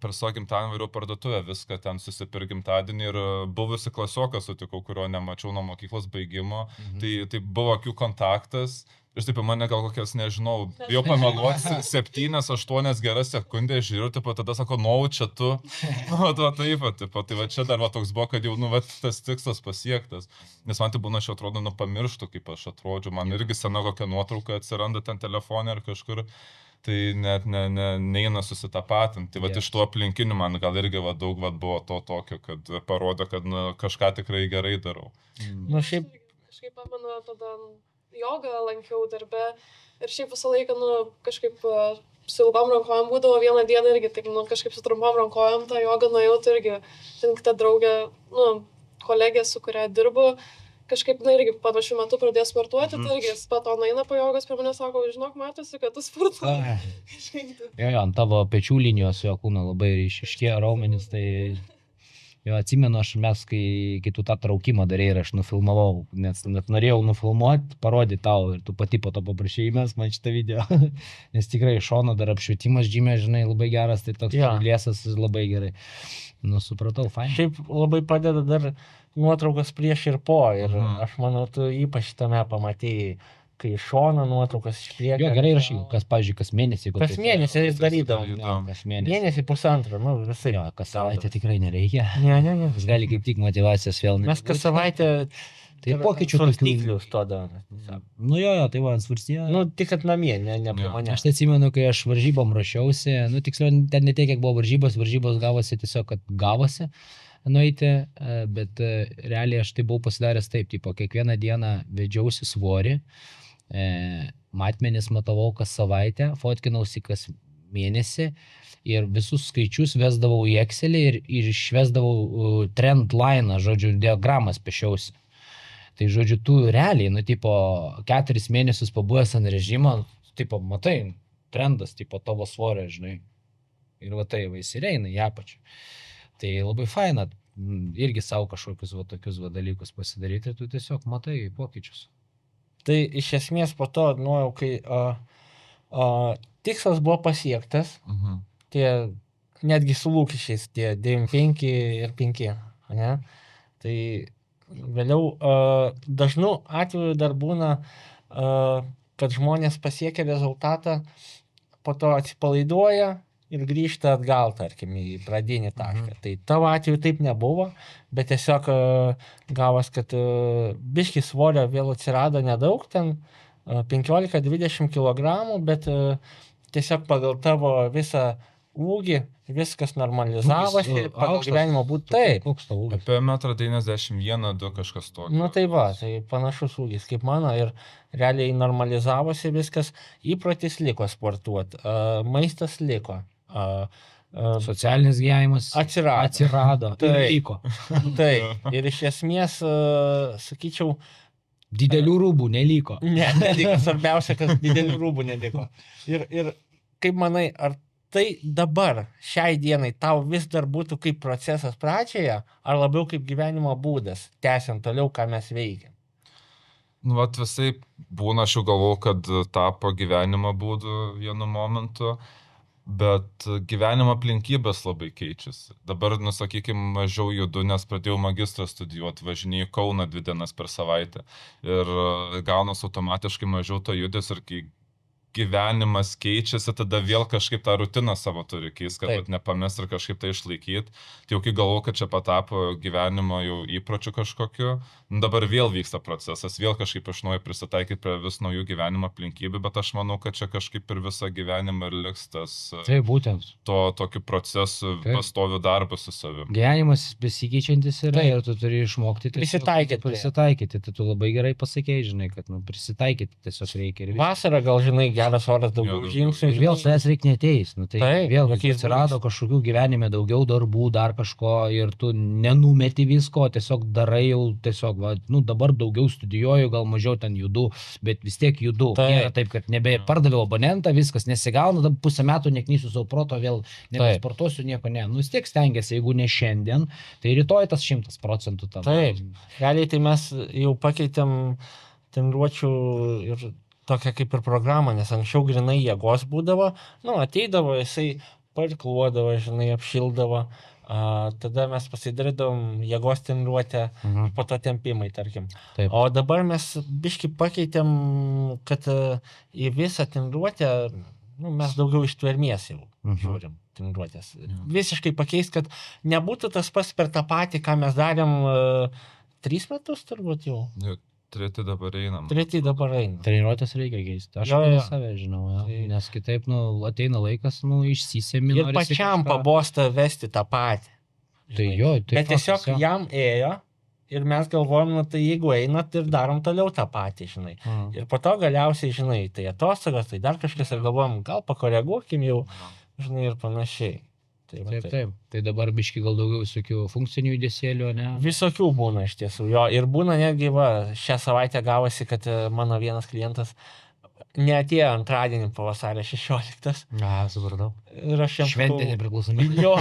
Speaker 3: per savo gimtadienį vairiau parduotuvę, viską ten susipirk gimtadienį ir buvusi klasioką sutikau, kurio nemačiau nuo mokyklos baigimo. Tai buvo akių kontaktas. Ir taip mane gal kokias, nežinau, jau pameluosi 7-8 geras sekundės žiūriu, tada sako, čia tu. Tai va čia dar toks buvo, kad jau tas tikslas pasiektas. Nes man tai būna, aš atrodo, pamirštu, kaip aš atrodžiu. Man irgi sena kokia nuotrauka atsiranda ten telefone ar kažkur. Tai net neina susitapatinti. Tai iš tų aplinkinių man gal irgi daug buvo to tokio, kad parodo, kad kažką tikrai gerai darau.
Speaker 4: Šiaip pamenu, tada jogą lankiau darbe ir šiaip visą laiką, kažkaip su ilgom rankojom būdavo vieną dieną irgi, taip, kažkaip su trumpom rankojom tą jogą nuėjau, tai irgi ten kita draugė, kolegė, su kuria dirbu, kažkaip, irgi panašiu metu pradėjo sportuoti, tai irgi pato eina po jogos prie mane, sako, žinok, matosi, kad tu sportuoji.
Speaker 1: Jo, ant tavo pečių linijos jo kūno labai ryšiškėjo raumenis, tai Jo, atsimenu, mes, kai tu tą traukimą darėjai ir aš nufilmavau, nes net norėjau nufilmuoti, parodyti tau ir tu pati po to paprašėjai mes man šitą video. Nes tikrai iš šono dar apšvietimas žymė, žinai, labai geras, tai toks liesas labai gerai. Nu, supratau, fain.
Speaker 2: Šiaip labai padeda dar nuotraukas prieš ir po ir aš manau, tu ypač tame pamatėjai, kai iš šono nuotraukas iš priekio.
Speaker 1: Jo, gerai rašyk, pavyzdžiui, kas mėnesį.
Speaker 2: Kas mėnesį darydavom.
Speaker 1: Kas mėnesį.
Speaker 2: Mėnesį pusantro, nu visai.
Speaker 1: Jo, kas savaitę tikrai nereikia.
Speaker 2: Ne.
Speaker 1: Jis gali kaip tik motyvacijos vėl.
Speaker 2: Mes kas savaitę
Speaker 1: tai pokyčių
Speaker 2: svarstyklių stodavome.
Speaker 1: Nu jo, tai va, svarstėjo.
Speaker 2: Nu, tik kad namie, ne prie mane.
Speaker 1: Aš tai atsimenu, kai aš varžybom rašiausi, nu tiksliau, ten ne tiek, kiek buvo varžybos gavosi tiesiog, kad gavosi nueiti, bet realiai aš tai buvau pasidaręs taip, tipo, kiekvieną dieną vedžiausi svorį, matmenis matavau kas savaitę, fotkinausi kas mėnesį ir visus skaičius vesdavau į Excelį ir išvesdavau trend line, žodžiu, diagramas pešiausi. Tai žodžiu, tu realiai, nu, tipo, 4 mėnesius pabuvęs ant režimo, tipo, matai, trendas, tipo, tavo svorio, žinai. Ir va tai, va, jis ir eina į apačią. Tai labai faina, irgi savo kažkokius va tokius va dalykus pasidaryti, tu tiesiog matai pokyčius.
Speaker 2: Tai iš esmės po to, nu, kai tikslas buvo pasiektas, tie netgi su lūkesčiais, tie 95 ir 5, ne? Tai vėliau dažnu atveju dar būna, kad žmonės pasiekia rezultatą, po to atsipalaiduoja ir grįžta atgal, tarkim, į pradinį tašką. Tai tavo atveju taip nebuvo, bet tiesiog gavas, kad biški svorio vėl atsirado nedaug, ten 15-20 kg, bet tiesiog pagal tavo visą ūgį viskas normalizavosi, pagal gyvenimo būtų taip.
Speaker 3: Apie 1,91 m kažkas tokio.
Speaker 2: Nu tai va, tai panašus ūgis kaip mano ir realiai normalizavosi viskas, įprotis liko sportuoti, maistas liko.
Speaker 1: Socialinis gyvenimas atsirado.
Speaker 2: Taip, taip. Ir iš esmės, sakyčiau,
Speaker 1: didelių rūbų neliko.
Speaker 2: Neliko, svarbiausia, kad didelių rūbų neliko. Ir kaip manai, ar tai dabar, šiai dienai, tau vis dar būtų kaip procesas pradžioje, ar labiau kaip gyvenimo būdas, tęsiant toliau, ką mes veikiam?
Speaker 3: Nu, vat visai būna, aš jau galvau, kad tapo gyvenimo būdu vienu momentu, bet gyvenimo aplinkybės labai keičiasi. Dabar, sakykime, mažiau judu, nes pradėjau magistrą studijuoti, važinėjau į Kauną 2 dienas per savaitę ir gaunas automatiškai mažiau to judės ir kai gyvenimas keičiasi, tada vėl kažkaip tą rutiną savo turi keist, kad nepamest ir kažkaip tai išlaikyti. Tai jau kai galvoju, kad čia patapo gyvenimo jau įpročių kažkokiu, dabar vėl vyksta procesas, vėl kažkaip iš naujo prisitaikyti prie vis naujų gyvenimo aplinkybių, bet aš manau, kad čia kažkaip ir visą gyvenimą ir liks tas tokiu procesu pastoviu darbu su savimi.
Speaker 1: Gyvenimas besikeičiantis yra ir tu turi išmokti prisitaikyti. Tai tu labai gerai pasakėjai, žinai, kad prisitaikyti tiesiog reikia.
Speaker 2: Vasarą gal, žinai, geras oras, daugiau žingsnių.
Speaker 1: Ir vėl savęs reikia neteis. Nu, tai vėl atsirado kažkokių gyvenime daugiau darbų, dar kažko ir tu nenumeti visko, tiesiog darai jau tiesiog, va, nu, dabar daugiau studijuoju, gal mažiau ten judu, bet vis tiek judu. Nėra taip, kad nebepardaviau abonentą, viskas nesigauna, pusę metų neknysiu savo proto, vėl nebesportuosiu, nieko ne. Nu, vis tiek stengiasi, jeigu ne šiandien, tai rytoj tas 100% tam.
Speaker 2: Taip, realiai tai mes jau pakeitėm treniruočių ir tokia kaip ir programą, nes anksčiau grinai jėgos būdavo, nu, ateidavo, jisai parkluodavo, žinai, apšildavo, tada mes pasidarydavom jėgos treniruotę, po to tempimai, tarkim.
Speaker 1: Taip.
Speaker 2: O dabar mes biški pakeitėm, kad į visą treniruotę, nu, mes daugiau iš tvermės jau žiūrim treniruotės. Visiškai pakeist, kad nebūtų tas pas per tą patį, ką mes darėm 3 metus turbūt jau.
Speaker 3: Treti dabar einam.
Speaker 1: Treniruotės reikia keisti. Aš save žinau, nes kitaip, nu, ateina laikas, nu, išsisemi.
Speaker 2: Ir pačiam pabosta vesti tą patį.
Speaker 1: Tai jo, tai
Speaker 2: bet tiesiog jam ėjo ir mes galvojom, nu, tai jeigu einat ir darom toliau tą patį, žinai. Ir po to galiausiai, žinai, tai atostogas, tai dar kažkas ir galvojom, gal pakoreguokim jau, žinai, ir panašiai.
Speaker 1: Taip. Tai dabar biški gal daugiau visokių funkcinių judesėlių, ne?
Speaker 2: Visokių būna iš tiesų, jo. Ir būna netgi, va, šią savaitę gavosi, kad mano vienas klientas neatėjo antradienį po vasario 16.
Speaker 1: Na, supratau.
Speaker 2: Ir aš jam
Speaker 1: Šventė nepriklausomybė.
Speaker 2: Jo.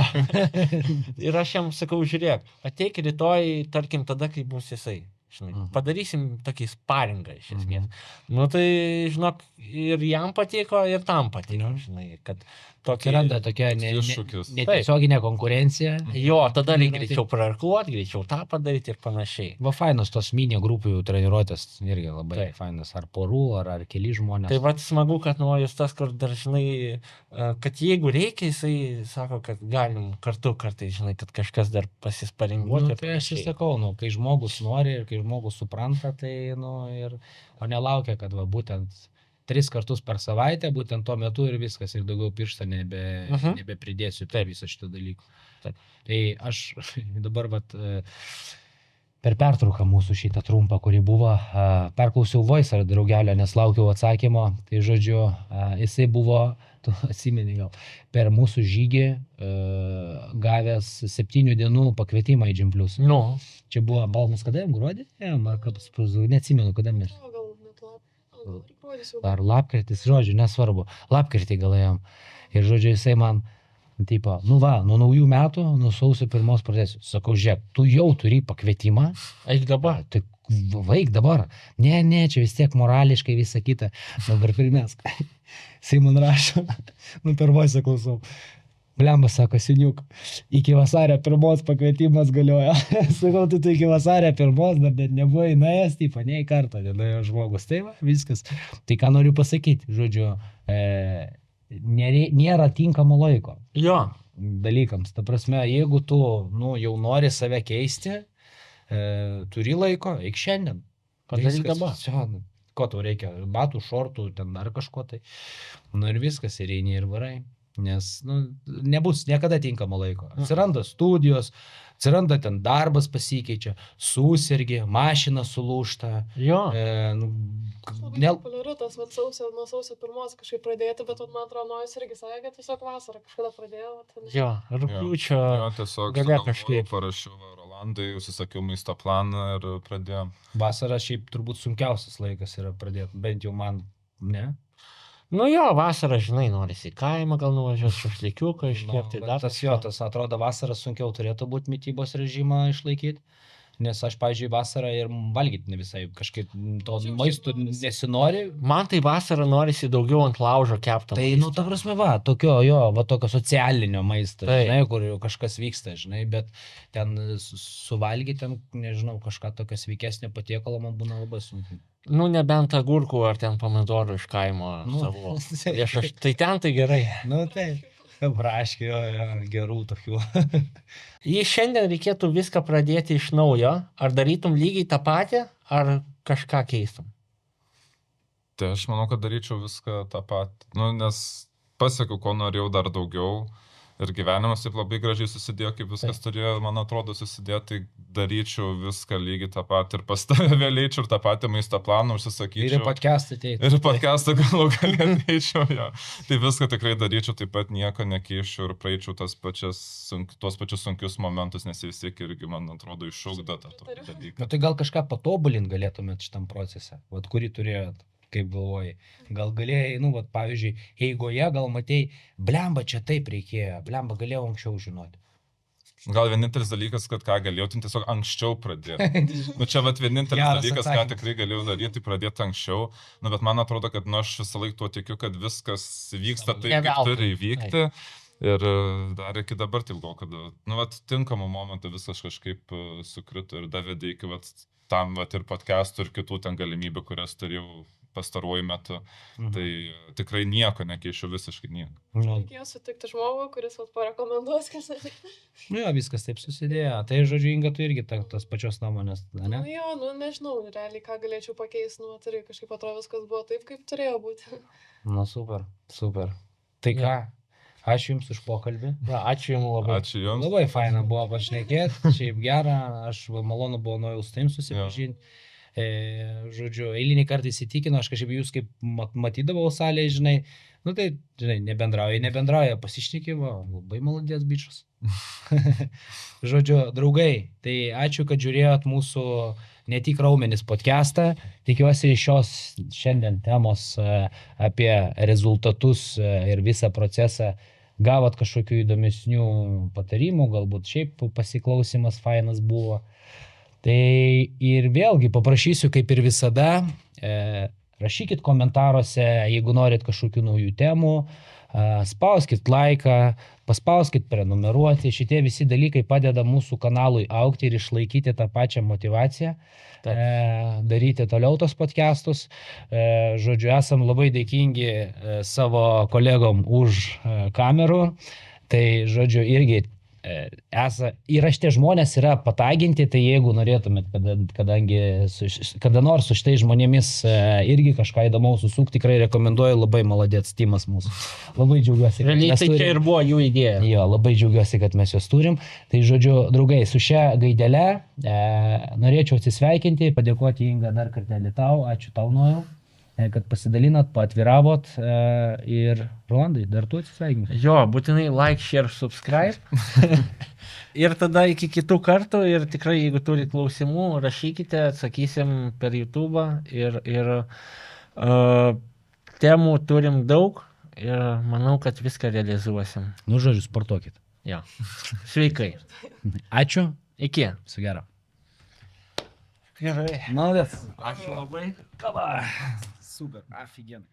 Speaker 2: Ir aš jam sakau, žiūrėk, ateik rytoj, tarkim, tada, kai bus jisai. Žinai, padarysim tokį sparingą iš esmės. Nu tai, žinok, ir jam patiko, ir tam patiko, žinai, kad
Speaker 1: Atsiranda tokia
Speaker 3: Iššūkis.
Speaker 1: netiesioginė konkurencija.
Speaker 2: Jo, tada reikia greičiau prarkluoti, greičiau tą padaryti ir panašiai.
Speaker 1: Va fainos tos mini grupių treniruotės irgi labai
Speaker 2: Taip.
Speaker 1: fainas. Ar porų, ar keli žmonės.
Speaker 2: Tai vat smagu, kad nuojus tas, kur dar, žinai, kad jeigu reikia, jisai sako, kad galim kartu kartais, žinai, kad kažkas dar pasisparinguoti.
Speaker 1: Nu, tai aš ir sakau, nu, kai žmogus nori ir kai žmogus supranta, tai, nu, ir, o nelaukia, kad va būtent 3 kartus per savaitę, būtent tuo metu ir viskas, ir daugiau pirštą nebepridėsiu prie viso šito dalyko.
Speaker 2: Taip.
Speaker 1: Tai aš dabar vat, per pertrauką mūsų šitą trumpą, kuri buvo, perklausiau Voice ar draugelio, nes laukiau atsakymo. Tai žodžiu, jisai buvo, tu atsimeni gal, per mūsų žygį gavęs 7 dienų pakvietimą į Gym Plus.
Speaker 2: Nu,
Speaker 1: Čia buvo, balmas kada jam gruodį? Neatsimenu, kada mes.
Speaker 4: O, gal net gruodis jau.
Speaker 1: Ar lapkritis, žodžiu, nesvarbu. Lapkritį gal jam. Ir žodžiu, jisai man, tipo, nu va, nuo naujų metų, nuo sausio 1 pradėsiu. Sakau, žiūrėk, tu jau turi pakvietimą.
Speaker 2: eik dabar.
Speaker 1: Tai vaik dabar. Ne, čia vis tiek morališkai visą kitą. Dabar pirmės. Jisai man rašo, nu per Voice klausau. Blemba, sako, seniuk, iki vasario 1 pakvietimas galioja. Sakau, tu iki vasario 1 dar net nebuvo įnajas, tipo, nei kartą nenuėjo žmogus. Tai va, viskas. Tai ką noriu pasakyti, žodžiu, nėra tinkamo laiko
Speaker 2: Jo,
Speaker 1: dalykams. Ta prasme, jeigu tu, nu, jau nori save keisti, turi laiko, eik šiandien.
Speaker 2: padaryk
Speaker 1: Viskas.
Speaker 2: dabar.
Speaker 1: Čia, nu, ko tau reikia? Batų, šortų, ten dar kažko tai. Nu ir viskas, ir eini ir varai. Nes, nu, nebus niekada tinkamo laiko. Atsiranda studijos, atsiranda ten darbas pasikeičia, susirgi, mašina sulūžta.
Speaker 2: Jo.
Speaker 4: Labai populiaru tas vat, nuo sausio 1 kažkaip pradėti, bet vat, man atrodo, Nojus irgi sakė, kad tiesiog vasarą kažkada pradėjo. vat,
Speaker 2: Jo, rugpjūčio.
Speaker 3: Jo, tiesiog
Speaker 2: gale
Speaker 3: sugalvojau,
Speaker 2: kažkaip.
Speaker 3: parašiau va, Rolandai, užsisakiau maisto planą ir pradėjom.
Speaker 1: Vasara šiaip turbūt sunkiausias laikas yra pradėti, bent jau man, ne?
Speaker 2: Nu jo, vasarą, žinai, norisi į kaimą gal nuvažiuoti, šašlykiuką iškepti.
Speaker 1: Bet tas jo, tas atrodo vasarą sunkiau turėtų būti mitybos režimą išlaikyti. Nes aš, pavyzdžiui, vasarą ir valgyti ne visai kažkaip to maisto nesinori.
Speaker 2: Man tai vasarą norisi daugiau ant laužo kepto.
Speaker 1: Tai, nu, ta prasme, va, tokio socialinio maisto,
Speaker 2: Taip.
Speaker 1: žinai, kur jau kažkas vyksta, žinai, bet ten suvalgyti, ten, nežinau, kažką tokio sveikesnio patiekalo man būna labai sunku.
Speaker 2: Nu, nebent agurkų ar ten pomidorų iš kaimo savo. Tai ten tai gerai.
Speaker 1: Nu, tai, braškiai, jo, gerų tokių.
Speaker 2: Jei šiandien reikėtų viską pradėti iš naujo, ar darytum lygiai tą patį, ar kažką keistum?
Speaker 3: Tai aš manau, kad daryčiau viską tą patį. Nu, nes pasiekiau, ko norėjau dar daugiau. Ir gyvenimas taip labai gražiai susidėjo, kaip viskas turėjo, man atrodo, susidėti, tai daryčiau viską lygiai tą patį. Ir pas tave vėliaičiau ir tą patį maisto planą užsisakyčiau.
Speaker 1: Ir į podcastą ateitų.
Speaker 3: Ir podcastą galų galėčiau, jo. Tai viską tikrai daryčiau, taip pat nieko nekeičiau ir praeičiau tuos pačius sunkius momentus, nes jie vis tiek irgi, man atrodo, iššūkdo tą dalyką.
Speaker 1: Nu, tai gal kažką patobulinti galėtumėt šitam procese, vat, kurį turėjot, kaip galvojai. Gal galėjai, nu, vat, pavyzdžiui, eigoje gal matei, blemba, čia taip reikėjo, blemba, galėjau anksčiau žinoti.
Speaker 3: Gal vienintelis dalykas, kad ką galėjau, tai tiesiog anksčiau pradėti. Nu, čia vat vienintelis
Speaker 1: Geras
Speaker 3: dalykas, ką
Speaker 1: atsakymas.
Speaker 3: tikrai galėjau daryti, tai pradėti anksčiau. Nu, bet man atrodo, kad nu, aš visą laiką tuo tikiu, kad viskas vyksta taip,
Speaker 2: Ne
Speaker 3: kaip
Speaker 2: veltui.
Speaker 3: turi įvykti. Ir dar iki dabar taip galvoju, kad, nu, vat, tinkamų momentų viskas kažkaip sukrito ir davedė iki vat, tam vat, ir podcastų ir kitų ten galimybių, kurias turėjau pastaruoju metu. Tai tikrai nieko nekeičiu, visiškai nieko.
Speaker 1: Nu,
Speaker 4: Reikėjo sutikti žmogų, kuris vat, parekomenduos, kas
Speaker 1: nu, jo, viskas taip susidėjo. Tai, žodžiu, Inga, tu irgi tas pačios nuomonės,
Speaker 4: Nu,
Speaker 1: ne?
Speaker 4: jo, nu nežinau, realiai ką galėčiau pakeisti, nu, tai kažkaip atrodo viskas buvo taip, kaip turėjo būti.
Speaker 1: Nu, super, super. Tai ką, ačiū Jums už pokalbį.
Speaker 2: Va, ačiū Jums labai.
Speaker 3: Ačiū Jums.
Speaker 1: Labai faina buvo pašnekėti, šiaip gera, aš malonu buvo nuo jūs taim susipažinti. Žodžiu, eilinį kartą įsitikinu, aš kažkaip jūs kaip matydavau salėje, žinai, nu tai, žinai, nebendrauja, pasišnekė, va, labai malodės bičias, Žodžiu, draugai, tai ačiū, kad žiūrėjot mūsų ne tik raumenis podcastą. Tikiuosi šios šiandien temos apie rezultatus ir visą procesą gavot kažkokių įdomesnių patarimų, galbūt šiaip pasiklausimas fainas buvo. Tai ir vėlgi paprašysiu, kaip ir visada, rašykit komentaruose, jeigu norit kažkokių naujų temų, spauskit laiką, paspauskit prenumeruoti. Šitie visi dalykai padeda mūsų kanalui augti ir išlaikyti tą pačią motyvaciją, daryti toliau tos podcastus. Žodžiu, esam labai dėkingi savo kolegom už kamerų. Tai, žodžiu, irgi ir šitie žmonės yra pataginti, tai jeigu norėtumėt, kadangi kada nors su šitais žmonėmis irgi kažką įdomaus susuk, tikrai rekomenduoju, labai maladėts timas mūsų. Labai džiaugiuosi.
Speaker 2: Realiai tai čia ir buvo jų idėja.
Speaker 1: Jo, labai džiaugiuosi, kad mes juos turim. Tai žodžiu, draugai, su šia gaidele norėčiau atsisveikinti, padėkoti Inga dar kartelį tau, ačiū tau Nojau, kad pasidalinat, paatviravot ir Rolandai, dar tu atsisveikink.
Speaker 2: Jo, būtinai like, share, subscribe. Ir tada iki kitų kartų ir tikrai, jeigu turi klausimų, rašykite, atsakysim per YouTube ir temų turim daug ir manau, kad viską realizuosim.
Speaker 1: Nu, žodžiu, sportuokit.
Speaker 2: Jo. Sveikai.
Speaker 1: Ačiū.
Speaker 2: Iki.
Speaker 1: Su gero.
Speaker 2: Gerai.
Speaker 1: Malodės.
Speaker 2: Ačiū labai.
Speaker 1: Kava. Super, офигенно.